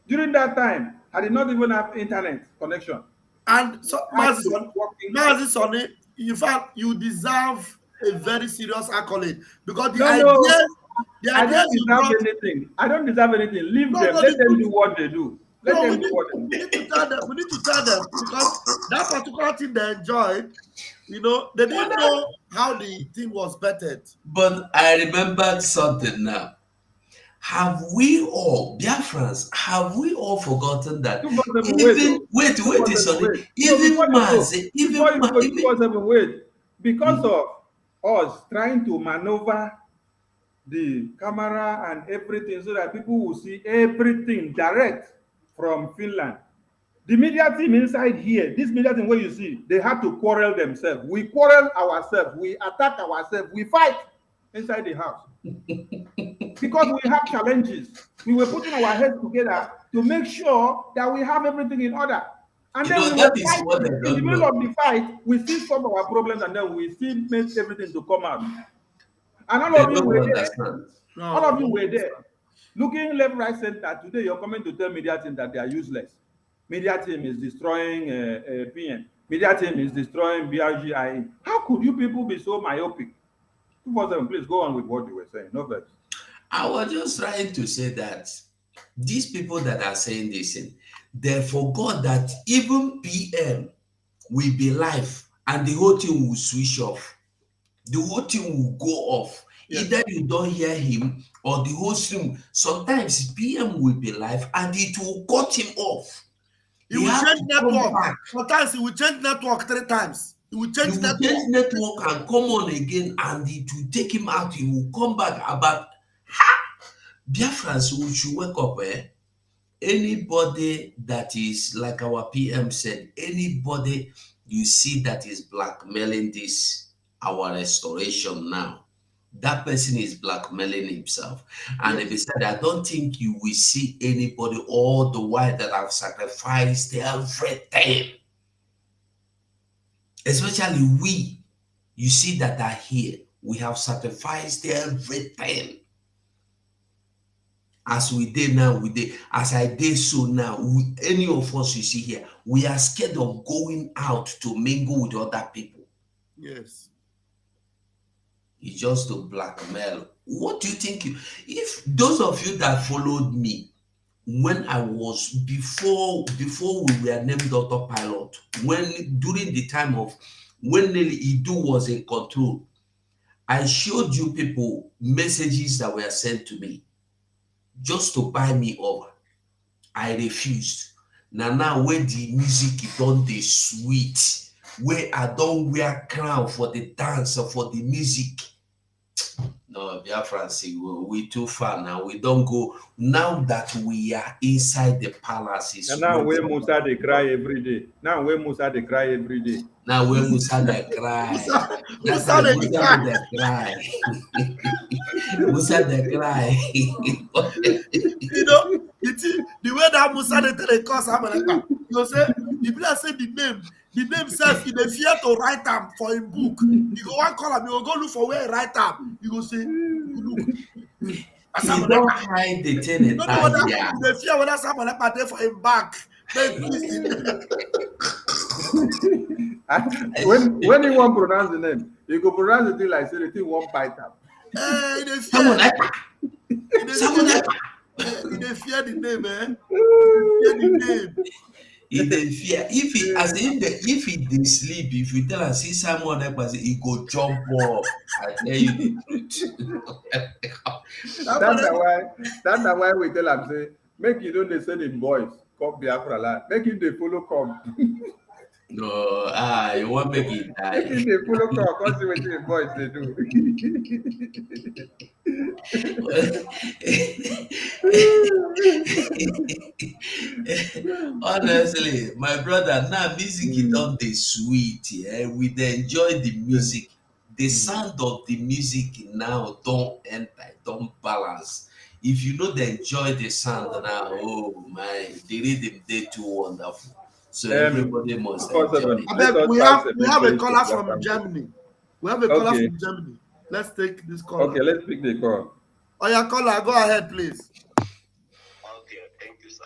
During that time, I did not even have internet connection. And so, Mazi Sonny, in fact, you deserve a very serious accolade because the I ideas you brought, anything. I don't deserve anything. Leave them. Let them do what they do. We need to tell them because that particular thing they enjoyed, you know, they didn't know how the thing was bettered. But I remembered something now. Have we all, Biafrans, have we all forgotten that because of us trying to maneuver the camera and everything so that people will see everything direct from Finland. The media team inside here, this media team where you see, they had to quarrel themselves. We quarrel ourselves, we attack ourselves, we fight inside the house. Because we have challenges. We were putting our heads together to make sure that we have everything in order. And then we were fighting. In the middle of the fight, we still solve our problems and then we still make everything to come out. And all of you were there. All of you were there. Looking left, right, center. Today you're coming to tell media team that they are useless. Media team is destroying PM. Media team is destroying BRGIE. How could you people be so myopic? 247, please go on with what you were saying. No vex. I was just trying to say that these people that are saying this, they forgot that even PM will be live and the whole thing will switch off. The whole thing will go off. Yes. Either you don't hear him or the whole stream. Sometimes PM will be live and it will cut him off. He will change network. Sometimes he will change network 3 times. He will change network and come on again and it will take him out. He will come back about Biafrans, we should wake up. Anybody that is, like our PM said, anybody you see that is blackmailing this, our restoration now, that person is blackmailing himself. And if he said, I don't think you will see anybody all the while that have sacrificed everything. Especially we, you see that are here. We have sacrificed everything. As we did now, as I did so now, any of us you see here, we are scared of going out to mingle with other people. Yes. It's just to blackmail. What do you think? If those of you that followed me when I was before we were named autopilot, when during the time of when Nelly Idu was in control, I showed you people messages that were sent to me just to buy me over. I refused. Now when the music is on the sweet, where I don't wear crown for the dance or for the music. No, Biafra, we too far now. We don't go. Now that we are inside the palaces. And now where Musa they cry every day. Now where Musa they cry every day. Now where Musa they cry. Musa they cry. Musa they cry. You know, the way that Musa they cause, I'm like, you say If you say the name self, in the fear to write them for a book. You go one column, you go look for where write them. You go say, look. You don't hide the thing in No, whether yeah. the fear whether someone like there for him back. when you want to pronounce the name, you go pronounce the thing like say the thing won't bite up. Someone like in the fear the name, man. Fear the name. He dey fear. If he dey sleep, if you tell him see someone else, he go jump up. I tell you the truth. That's why we tell him say, make you don't send him boys come Biafra land. Make him they follow come. No, you won't make it die. Make him they follow come. Cause see what the boys they do. Honestly, my brother, now music is on the sweet. Yeah, we dey enjoy the music. The sound of the music now don't enter, don't balance. If you know they enjoy the sound now, oh my, the rhythm they too wonderful. So everybody must enjoy. We have a caller from Germany. We have a caller from Germany. Let's take this call. Okay, let's pick the call. Oh, your caller, go ahead, please. Okay, thank you, sir.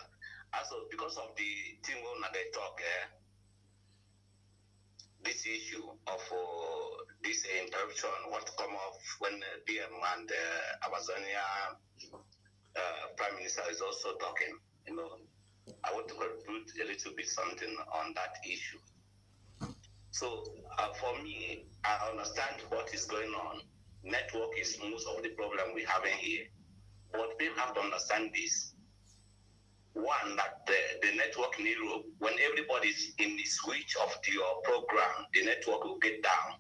Also, because of the thing when they talk, this issue of this interruption, what come off when DM and Ambazonia Prime Minister is also talking, you know, I want to contribute a little bit something on that issue. So for me, I understand what is going on. Network is most of the problem we have in here. But we have to understand this. One, that the network in Europe, when everybody's in the switch of your program, the network will get down.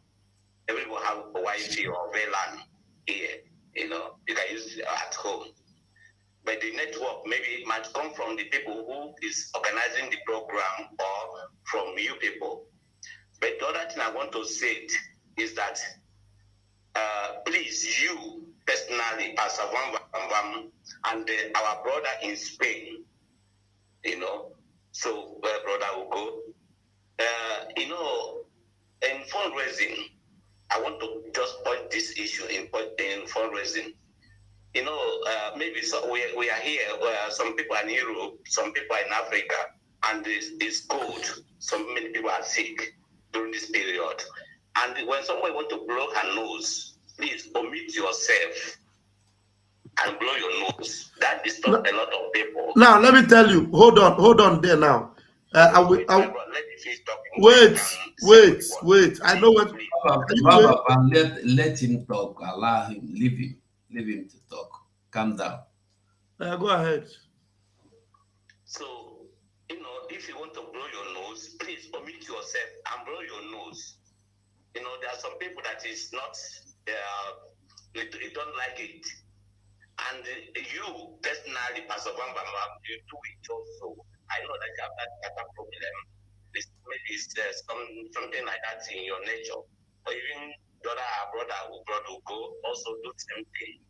Everyone have a Wi-Fi or VLAN here. You know, you can use it at home. But the network maybe might come from the people who is organizing the program or from you people. But the other thing I want to say is that please, you personally, as a and our brother in Spain, you know, so brother will go, you know, in fundraising, I want to just point this issue in fundraising. You know, maybe we are here, some people are in Europe, some people are in Africa, and it's cold. So many people are sick during this period. And when somebody wants to blow her nose, please omit yourself and blow your nose. That disturbs a lot of people. Now, let me tell you, hold on there now. Wait. I know what. Baba, let him talk. Allow him. Leave him to talk. Calm down. Go ahead. So, you know, if you want to blow your nose, please omit yourself and blow your nose. You know, there are some people that is not, they don't like it. And you, personally, Pastor Bamba, you do it also. I know that you have that problem. Maybe it's something like that in your nature. Or even the other brother will go also do the same thing.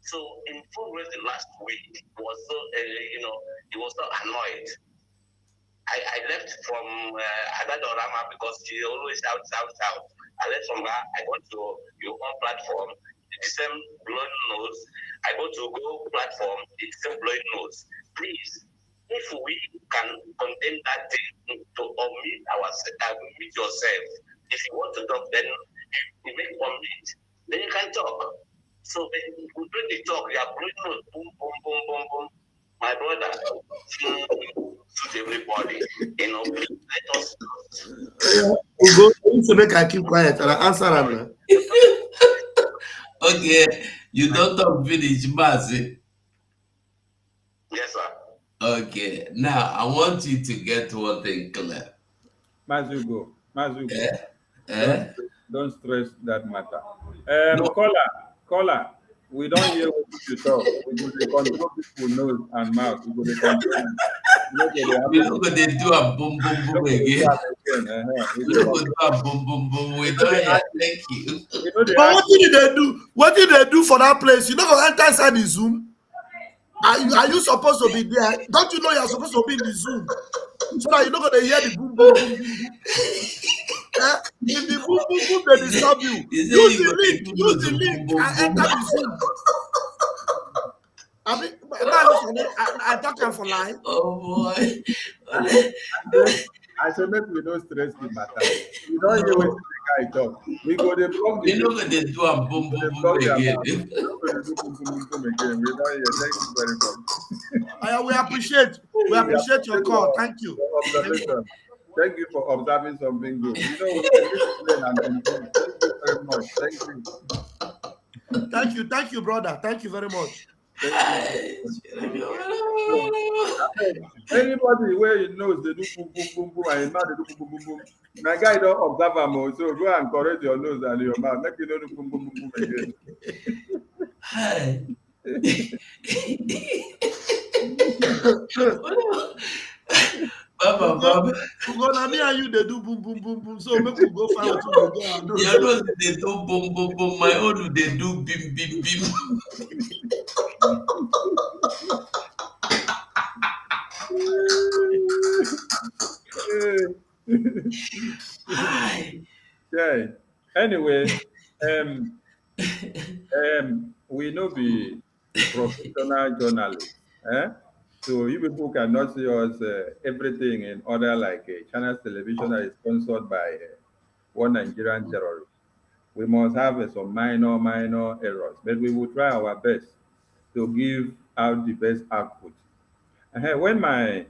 So in fundraising last week, was so, you know, he was so annoyed. I left from Adadorama because she always shout. I left from her. I went to your own platform, the same blowing nose. I go to Go platform, the same blowing nose. Please, if we can contain that thing to omit yourself. If you want to talk, then you make omit. Then you can talk. So when you do the talk, you are blowing nose, boom, boom, boom, boom, boom. My brother, to everybody, you know, let us. So make I keep quiet and I answer him. Okay, you don't talk finish, Mazi. Yes, sir. Okay, now I want you to get one thing clear. Mazugo. Don't stress that matter. No. Caller, we don't hear what you talk. We go to control people's nose and mouth. We go to control. We don't go to do a boom boom boom again. We don't go to do a boom boom boom. We don't hear. Thank you. But what did they do? What did they do for that place? You know, enter inside the Zoom. Are you supposed to be there? Don't you know you're supposed to be in the Zoom so that you're not going to hear the boom, boom, boom, boom, boom? Eh? If the boom, boom, boom, they disturb you, He said use you the go dey link. do Use loads the of boom link boom and boom. enter the Zoom. I mean, I talk am for lie. Oh boy. I say make we no stress the matter. We don't hear wetin No, the guy talk. We go dey block the we no people. go dey do am boom We go boom dey boom block their again. mouth. We no go dey do boom boom boom boom again. We don't hear. Thank you very much. We appreciate We your appreciate call. Thank you. your Thank you. observation. Thank you for observing something good. You know, we need to learn and improve. Thank you very much. Thank you. Thank you, brother. Thank you very much. Thank you very much. So, anybody where you knows they do boom boom boom boom and your mouth they do boom boom boom boom. My guy don't observe am o. So go and correct your nose and your mouth. Make you no do boom boom boom boom again. Hi. Baba, Baba. We go na me and you they do boom boom boom boom. So make we go find what we go do and do. Your nose dey do boom boom boom. My own dey do bim bim bim. Hi. Yeah. Anyway, um, we no be professional journalists. Eh? So you people cannot see us everything in order like a channel television that is sponsored by one Nigerian terrorist. We must have some minor errors, but we will try our best to give out the best output. When my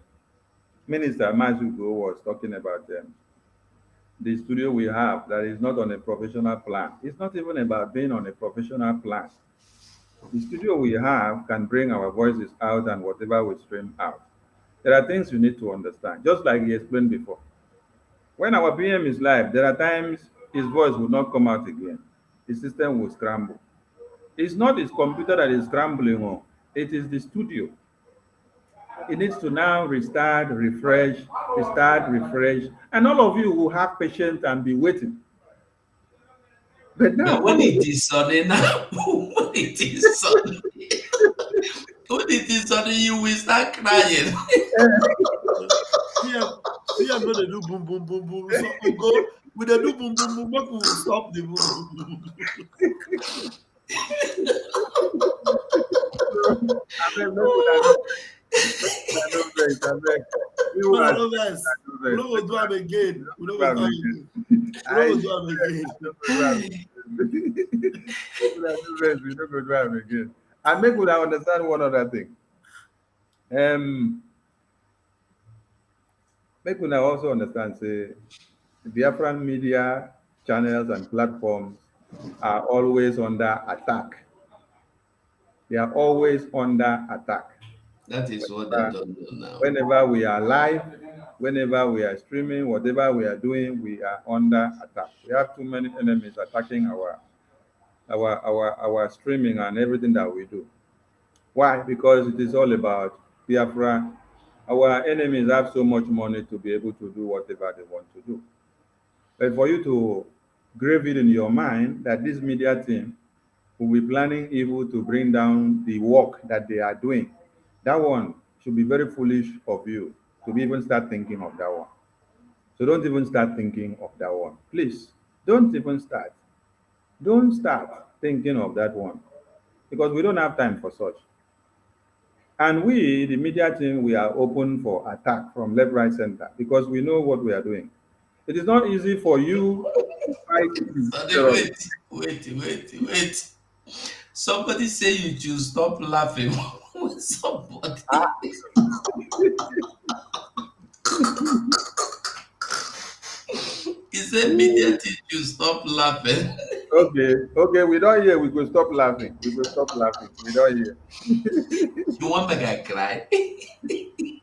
minister Mazugo was talking about the studio we have that is not on a professional plan, it's not even about being on a professional plan. The studio we have can bring our voices out and whatever we stream out. There are things you need to understand, just like he explained before. When our PM is live, there are times his voice will not come out again. The system will scramble. It's not his computer that is scrambling on, it is the studio. It needs to now restart, refresh, and all of you will have patience and be waiting. But now, But when all of it you, is sunny now, when it is sunny, when it is sunny, you will start crying. PM no dey do boom boom boom boom. So we go we dey do boom boom boom. Make we stop the boom boom boom. abeg, make una no vex, abeg. You But I as know guys, we vex, no go do am again. We no do go am do am again. again. We no I go do am again. no go do am again. Make una no vex, we no go do am again. And make una understand one other thing. Make una also understand, say, Biafran media channels and platforms are always under attack. They are always under attack. That is what they Whenever, don't know now. whenever we are live, whenever we are streaming, whatever we are doing, we are under attack. We have too many enemies attacking our streaming and everything that we do. Why? Because it is all about Biafra. Our enemies have so much money to be able to do whatever they want to do. But for you to grave it in your mind that this media team will be planning evil to bring down the work that they are doing, that one should be very foolish of you to even start thinking of that one. So don't even start thinking of that one. Please, don't even start. Don't start thinking of that one because we don't have time for such. And we, the media team, we are open for attack from left, right, center because we know what we are doing. It is not easy for you to fight Sunny, terrorists. wait. Somebody say you should stop laughing. Somebody. He said media team should stop laughing. Okay, we don't hear. We could stop laughing. We could stop laughing. We don't hear. You want make I cry?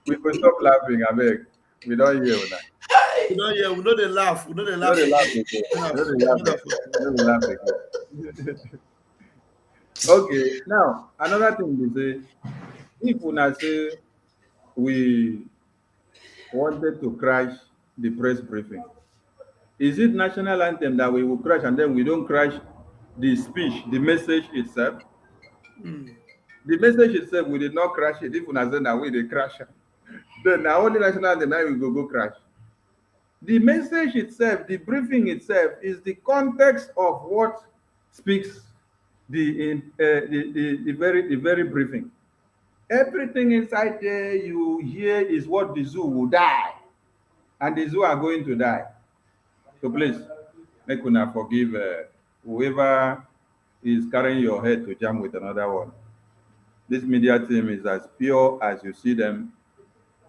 We could stop laughing. I beg. We don't hear that. We don't hear. We know they laugh. We know they No, laugh they laugh again. again. Laugh. No, they laugh again. No, they laugh again. Okay, now another thing they say, if una say we wanted to crash the press briefing, is it national anthem that we will crash and then we don't crash the speech, the message itself? Mm. The message itself, we did not crash it. If una say na we dey crash am, then na only national anthem na we go crash. The message itself, the briefing itself, is the context of what speaks the very briefing. Everything inside there you hear is what the zoo will die, and the zoo are going to die. So please, make una forgive whoever is carrying your head to jam with another one. This media team is as pure as you see them.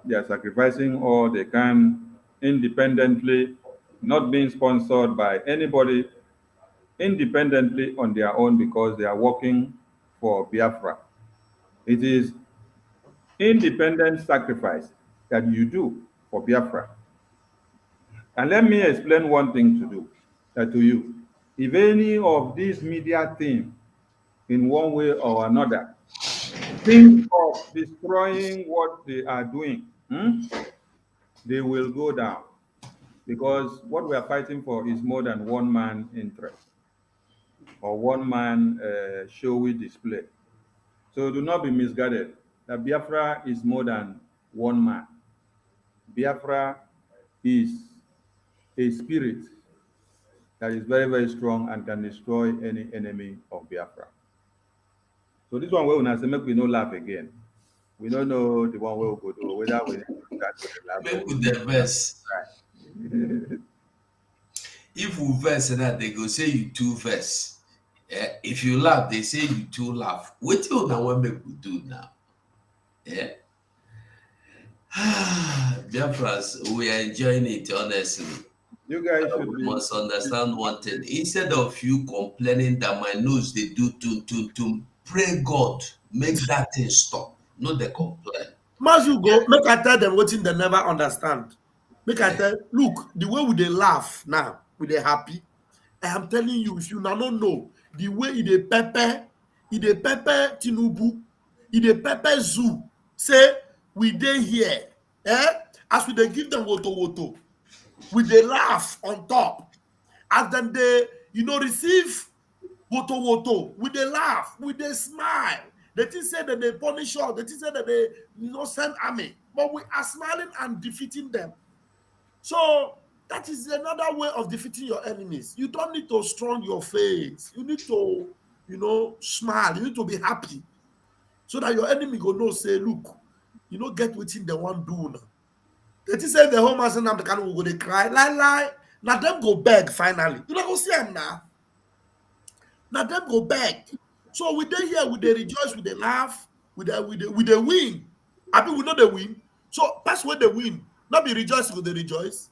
They are sacrificing all they can independently, not being sponsored by anybody, independently on their own because they are working for Biafra. It is independent sacrifice that you do for Biafra. And let me explain one thing to you. If any of these media team, in one way or another, think of destroying what they are doing, they will go down, because what we are fighting for is more than one man interest or one man showy display. So do not be misguided that Biafra is more than one man. Biafra is a spirit that is very, very strong and can destroy any enemy of Biafra. So this one wey una say make we no laugh again. We don't know the one wey we go do, whether we need to start to dey laugh or Make we with need the to verse. cry. If we verse that, they go say you two verse. Yeah. If you laugh, they say you two laugh. What you now want make we do now? Yeah. Biafras, we are enjoying it honestly. You guys We should be must understand one thing. Instead of you complaining that my nose they do to pray God, make that thing stop. Not the complain. Once you go, make I tell them what they never understand. Make I tell, look, the way we they laugh now, we they happy. I am telling you, if you now don't know the way he dey pepper Tinubu, he dey pepper zoo, say we dey here, as we dey give them woto, we dey laugh on top. As them they, receive woto, we dey laugh, we dey smile. They think say that they punish us, they think say that they send army, but we are smiling and defeating them. So that is another way of defeating your enemies. You don't need to strong your face. You need to, smile. You need to be happy. So that your enemy go know, say, look, get within the one do now. They say the whole man and the can go they cry, lie. Now them go beg finally. You don't go see them now. Now them go beg. So we dey here, we dey rejoice, we dey laugh, we dey win. I mean, we know they win. So that's when they win. Not be rejoicing, we dey rejoice.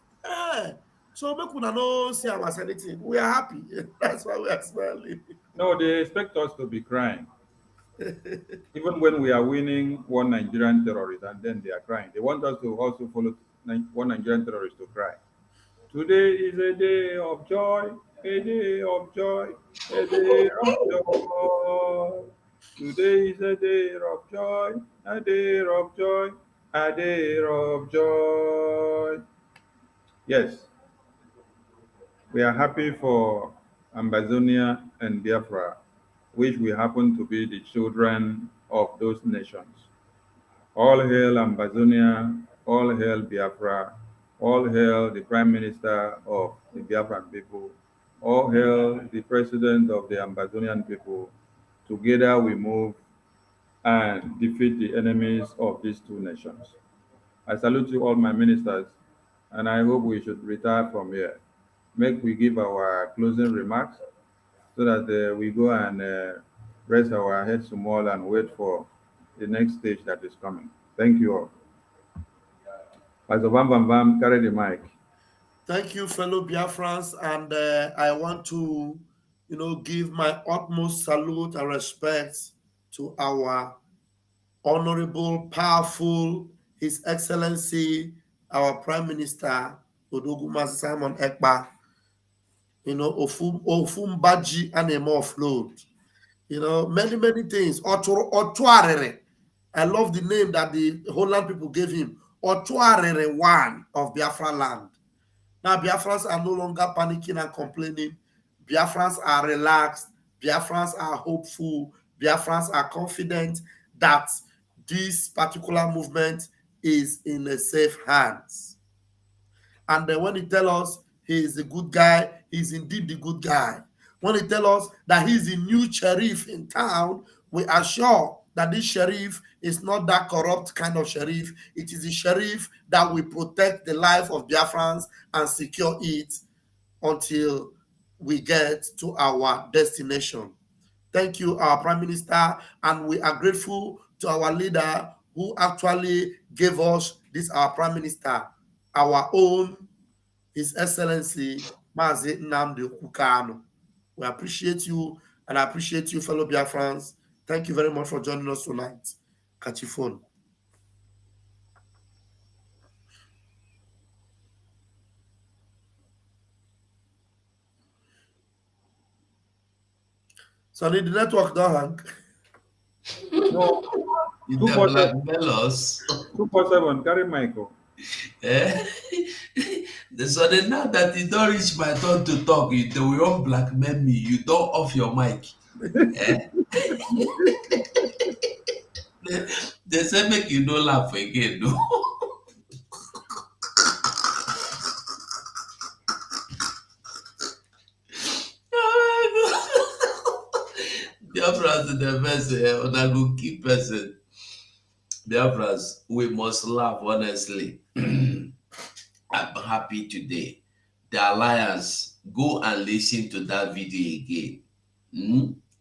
So make una no see am as anything. We are happy. That's why we are smiling. no, they expect us to be crying. Even when we are winning one Nigerian terrorist and then they are crying. They want us to also follow one Nigerian terrorist to cry. Today is a day of joy, a day of joy, a day of joy. Today is a day of joy, a day of joy, a day of joy. Yes, we are happy for Ambazonia and Biafra, which we happen to be the children of those nations. All hail Ambazonia, all hail Biafra, all hail the Prime Minister of the Biafran people, all hail the President of the Ambazonian people. Together we move and defeat the enemies of these two nations. I salute you all my ministers, and I hope we should retire from here. Make we give our closing remarks so that we go and rest our heads small and wait for the next stage that is coming. Thank you all. Pastor Bam Bam Bam, carry the mic. Thank you, fellow Biafrans, and I want to, give my utmost salute and respect to our honorable, powerful, His Excellency, our Prime Minister, Odoguma Simon Ekpa, Ofumbaji and a more float. Many, many things. Otuarere. I love the name that the Holland people gave him. Otuarere one of Biafra land. Now, Biafrans are no longer panicking and complaining. Biafrans are relaxed. Biafrans are hopeful. Biafrans are confident that this particular movement is in a safe hands. And then when he tell us he is a good guy, he's indeed the good guy. When he tell us that he's the new sheriff in town, we are sure that this sheriff is not that corrupt kind of sheriff. It is the sheriff that will protect the life of Biafrans and secure it until we get to our destination. Thank you, our Prime Minister, and we are grateful to our leader who actually gave us this, our Prime Minister, our own, His Excellency, Mazi Nnamdi Kukano. We appreciate you, and I appreciate you, fellow Biafrans. Thank you very much for joining us tonight. Catch your phone. So the network don't hang. No, You Two dey for blackmail us. 247, carry Michael. Eh? So then now that you don't reach my turn to talk, you they will blackmail me. You don't off your mic. Eh? They say make you no laugh again, no. Biafras the best on a good keep person. Biafras, we must laugh honestly. I'm happy today. The Alliance, go and listen to that video again.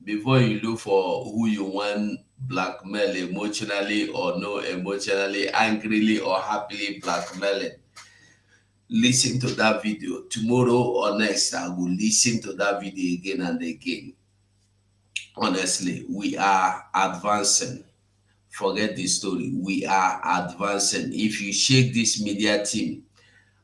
Before you look for who you want blackmail emotionally or no emotionally, angrily or happily blackmailing. Listen to that video. Tomorrow or next, I will listen to that video again and again. Honestly, we are advancing. Forget the story. We are advancing. If you shake this media team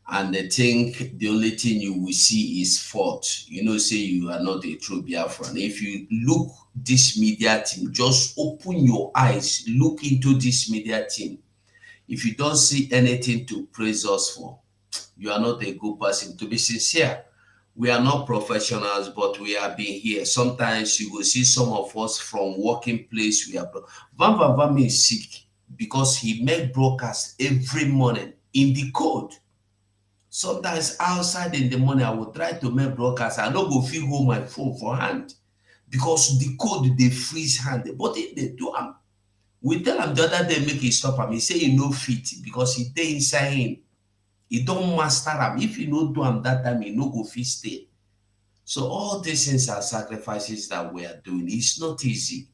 and they think the only thing you will see is fault, you know, say you are not a true Biafran. If you look this media team, just open your eyes, look into this media team. If you don't see anything to praise us for, you are not a good person. To be sincere, we are not professionals, but we have been here. Sometimes you will see some of us from working place. We are Van Van Van is sick because he make broadcast every morning in the code. Sometimes outside in the morning, I will try to make broadcast. I don't go feel hold my phone for hand because the code they freeze hand. But if they do, we tell him the other day make he stop him. He say he no fit because he dey inside him. He don't master him. If he no do him that time, he no go fit stay. So all these things are sacrifices that we are doing. It's not easy.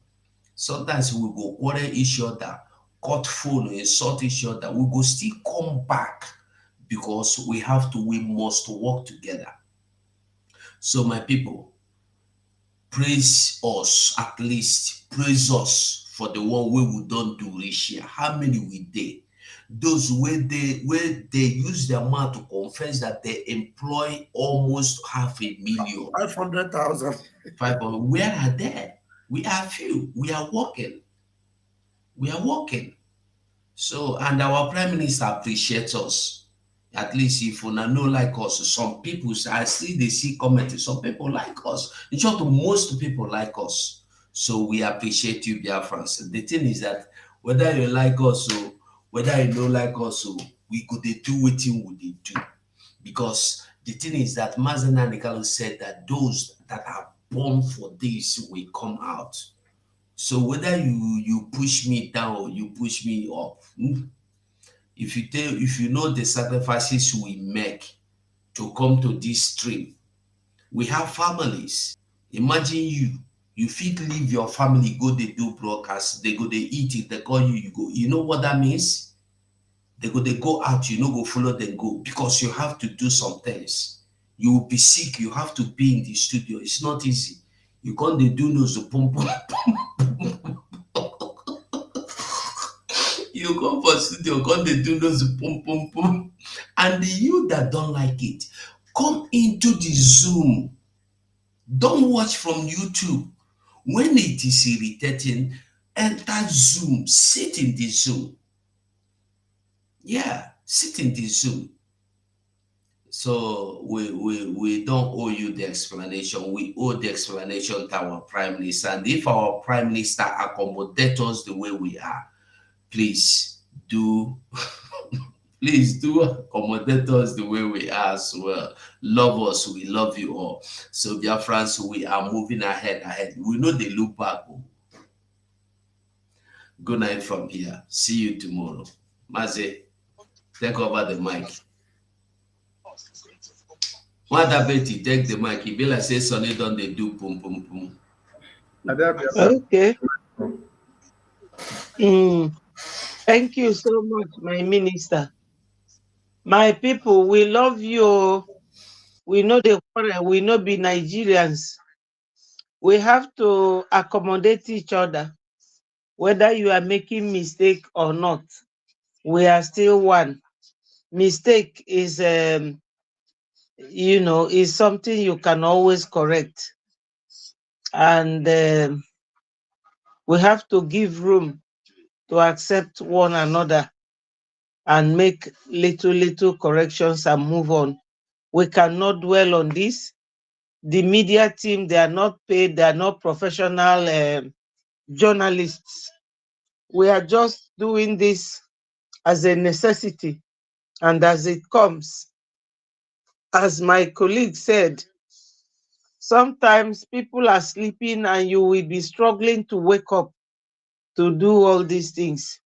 Sometimes we go quarrel each other, cut phone, insult each other. We go still come back because we must work together. So my people, praise us, at least praise us for the one way we don't do reach here. How many we did? Those where they use their mouth to confess that they employ almost 500,000. 500,000. 500. Where are they? We are few. We are working. We are working. So, and our Prime Minister appreciates us. At least if you know like us, some people, I see they see comments, some people like us. In short, most people like us. So we appreciate you, Biafrans. The thing is that whether you like us or whether you don't like us, we could do what we do. Because the thing is that Mazana Nikalo said that those that are born for this will come out. So whether you push me down or you push me up, if you know the sacrifices we make to come to this stream, we have families. Imagine you fit leave your family, go they do broadcast, they go they eat it, they call you, you go. You know what that means? They go out, you know, go follow them go because you have to do some things. You will be sick, you have to be in the studio. It's not easy. You can't they do no so pum pum. You come for studio, can't they do no so pum pum pum. And the you that don't like it, come into the Zoom. Don't watch from YouTube. When it is irritating, enter Zoom, sit in the Zoom. Yeah, sit in the Zoom. So we don't owe you the explanation. We owe the explanation to our Prime Minister. And if our Prime Minister accommodates us the way we are, please do please do accommodate us the way we are as well. Love us, we love you all. So Biafrans, we are moving ahead. We know they look back. Good night from here. See you tomorrow. Maze, take over the mic. Mother Betty, take the mic. If you say Sonny, don't they do pum pum pum? Okay. Thank you so much, my minister. My people, we love you. We know the we know be Nigerians. We have to accommodate each other. Whether you are making mistake or not, we are still one. Mistake is is something you can always correct. And we have to give room to accept one another and make little corrections and move on. We cannot dwell on this. The media team, they are not paid, they are not professional journalists. We are just doing this as a necessity and as it comes. As my colleague said, sometimes people are sleeping and you will be struggling to wake up to do all these things.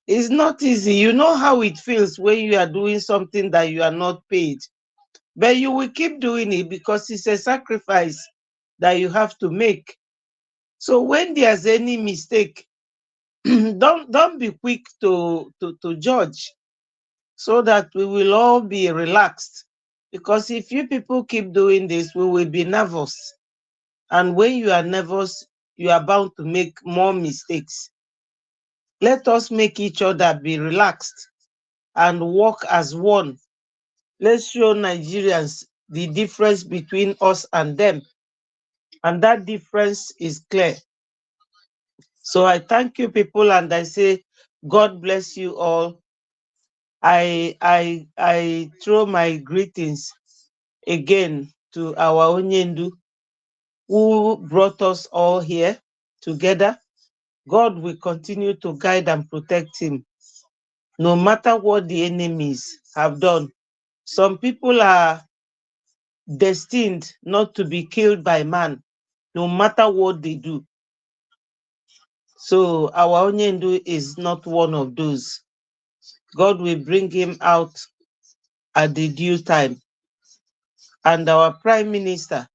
It's not easy. You know how it feels when you are doing something that you are not paid. But you will keep doing it because it's a sacrifice that you have to make. So when there's any mistake, don't be quick to judge, so that we will all be relaxed. Because if you people keep doing this, we will be nervous. And when you are nervous, you are bound to make more mistakes. Let us make each other be relaxed and work as one. Let's show Nigerians the difference between us and them. And that difference is clear. So I thank you people and I say, God bless you all. I throw my greetings again to our Onyendu, who brought us all here together. God will continue to guide and protect him, no matter what the enemies have done. Some people are destined not to be killed by man, no matter what they do. So our Onyendu is not one of those. God will bring him out at the due time. And our Prime Minister,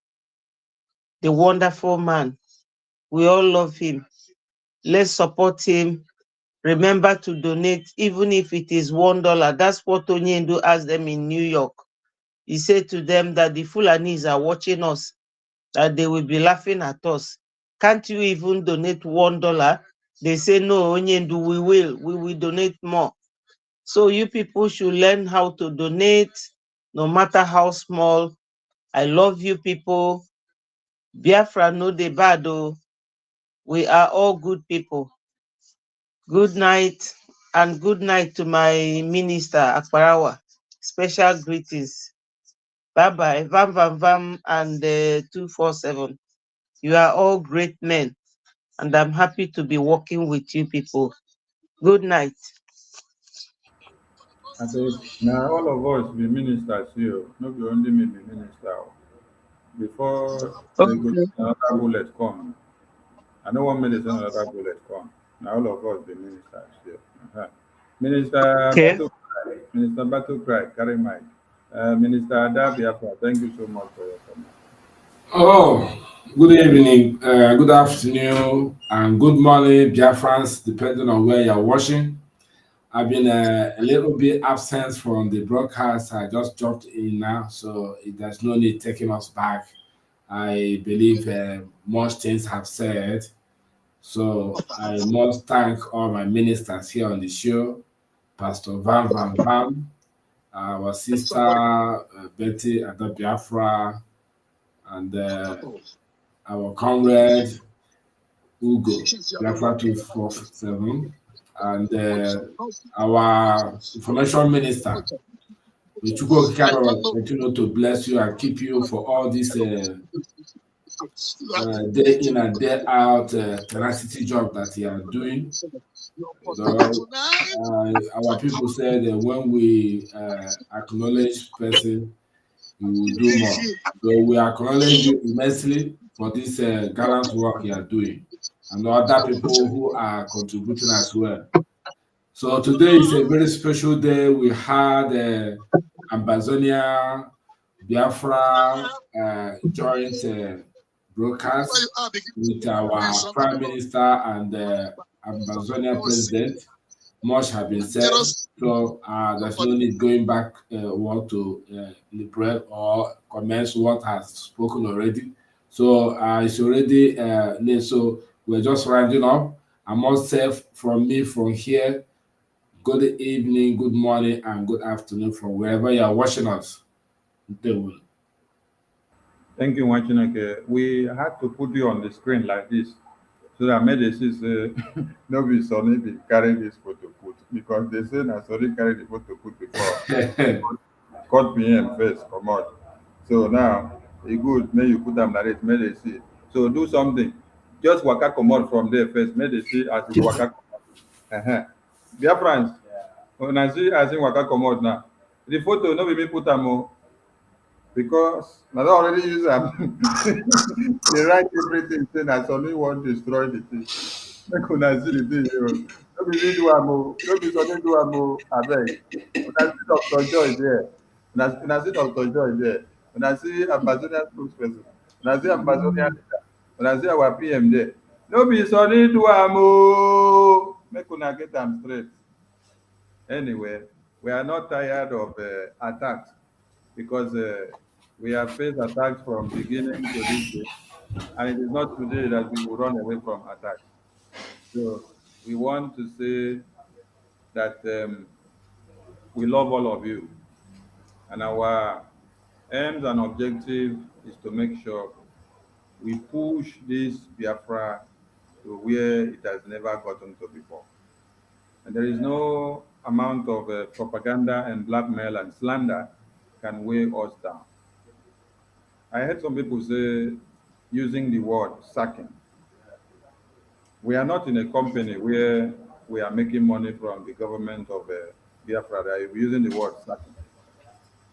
the wonderful man, we all love him. Let's support him. Remember to donate, even if it is $1. That's what Onyendu asked them in New York. He said to them that the Fulanis are watching us, that they will be laughing at us. Can't you even donate $1? They say, no, Onyendu, we will donate more. So you people should learn how to donate, no matter how small. I love you people. Biafra no de bado. We are all good people. Good night, and good night to my minister, Akparawa. Special greetings. Bye-bye. Vam, vam, vam, and 247. You are all great men, and I'm happy to be working with you people. Good night. I think now all of us be ministers here. Not be only me be minister. Before they go Okay. another bullet come. I don't want me to send another bullet come. Now all of us be ministers here. Uh-huh. Minister Okay. Battle Cry, Minister Battle Cry, carry mic. Minister Ada Biafra, thank you so much for your comment. Oh, good evening, good afternoon, and good morning, Biafrans, depending on where you're watching. I've been a little bit absent from the broadcast. I just dropped in now, so there's no need taking us back. I believe most things have said. So I must thank all my ministers here on the show, Pastor Van Van Van, our sister Betty Ada Biafra, and our comrade Ugo, Biafra 247, and our information minister, May Chukwu continue to bless you and keep you for all this day in and day out tenacity job that you are doing. You know, our people say that when we acknowledge person, you will do more. So we acknowledge you immensely for this gallant work you are doing, and other people who are contributing as well. So today is a very special day. We had Ambazonia, Biafra joint broadcast with our Prime Minister and Ambazonia President. Much have been said, so there's no need going back want to liberate or commence what has spoken already. So it's already late, so we're just rounding up. I must say from me from here, good evening, good morning, and good afternoon from wherever you are watching us. Thank you, Wachineke. We had to put you on the screen like this so that medicine say no be Sonny be carry this photo put because they say na Sonny carry the photo put before. Cut PM first, come out. So now e good make you put am like this, make they see. So do something. Just waka comot from there first, make they see as you waka comot. Dear friends, when I see as you waka comot now, the photo no be me put am o because I don already use am. They write everything say na Sonny wan destroy the thing. Make una see the thing here o. No be me do am o, no be Sonny do am o, abeg. Una see Dr. Joy there, una see Dr. Joy there, una see Ambazonia spokesperson, una see Ambazonia leader, una see our PM there. No be Sonny do am o, make una get am straight. Anyway, we are not tired of attacks because we have faced attacks from beginning to this day, and it is not today that we will run away from attacks. So we want to say that we love all of you, and our aims and objective is to make sure we push this Biafra to where it has never gotten to before. And there is no amount of propaganda and blackmail and slander can weigh us down. I heard some people say, using the word sacking. We are not in a company where we are making money from the government of Biafra. They are using the word sacking.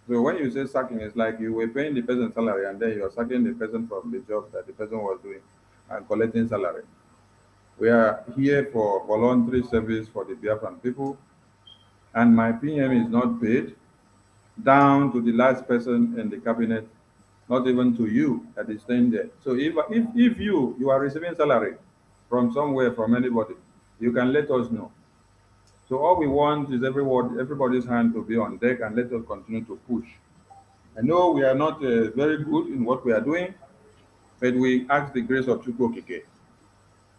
So when you say sacking, it's like you were paying the person salary and then you are sacking the person from the job that the person was doing and collecting salary. We are here for voluntary service for the Biafran people, and my PM is not paid down to the last person in the cabinet, not even to you that is staying there. So if you are receiving salary from somewhere from anybody, you can let us know. So all we want is everybody's hand to be on deck and let us continue to push. I know we are not very good in what we are doing, but we ask the grace of Chukwu Okike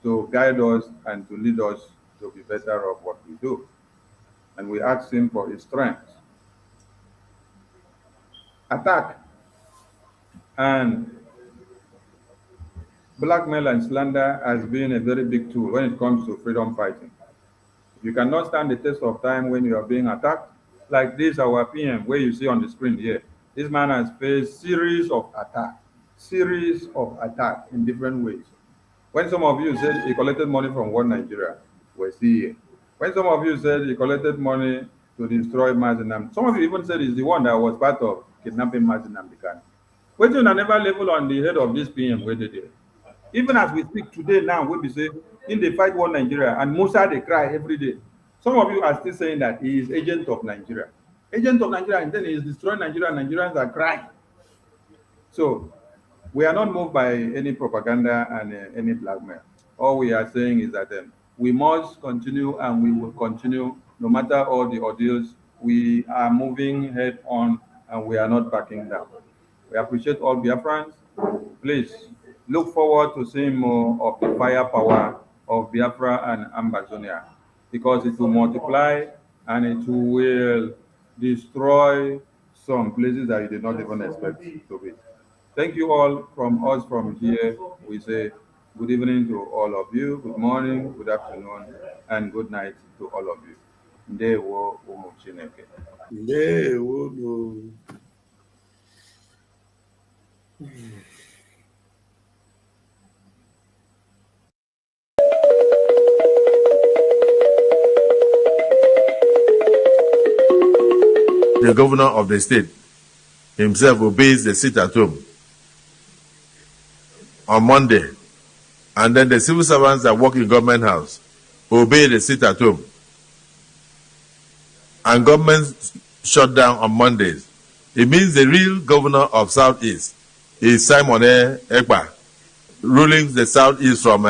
to guide us and to lead us to be better of what we do. And we ask him for his strength. Attack and blackmail and slander has been a very big tool when it comes to freedom fighting. You cannot stand the test of time when you are being attacked. Like this, our PM, where you see on the screen here, this man has faced series of attack in different ways. When some of you said he collected money from one Nigeria, we're still here. When some of you said he collected money to destroy Mazinam, some of you even said he's the one that was part of kidnapping Mazinam Bikani. Wait till I never level on the head of this PM where they did. Even as we speak today now, we be say in the fight one Nigeria and Musa they cry every day. Some of you are still saying that he is agent of Nigeria. Agent of Nigeria, and then he is destroying Nigeria, and Nigerians are crying. So we are not moved by any propaganda and any blackmail. All we are saying is that we must continue and we will continue no matter all the ordeals. We are moving head on and we are not backing down. We appreciate all Biafrans. Please look forward to seeing more of the firepower of Biafra and Ambazonia because it will multiply and it will destroy some places that you did not even expect to be. Thank you all from us from here. We say good evening to all of you, good morning, good afternoon, and good night to all of you. Ndewo ụmụ Chineke. Ndewo. The governor of the state himself obeys the sit at home on Monday, and then the civil servants that work in government house obey the sit at home, and government shut down on Mondays. It means the real governor of Southeast is Simon Ekpa, ruling the Southeast from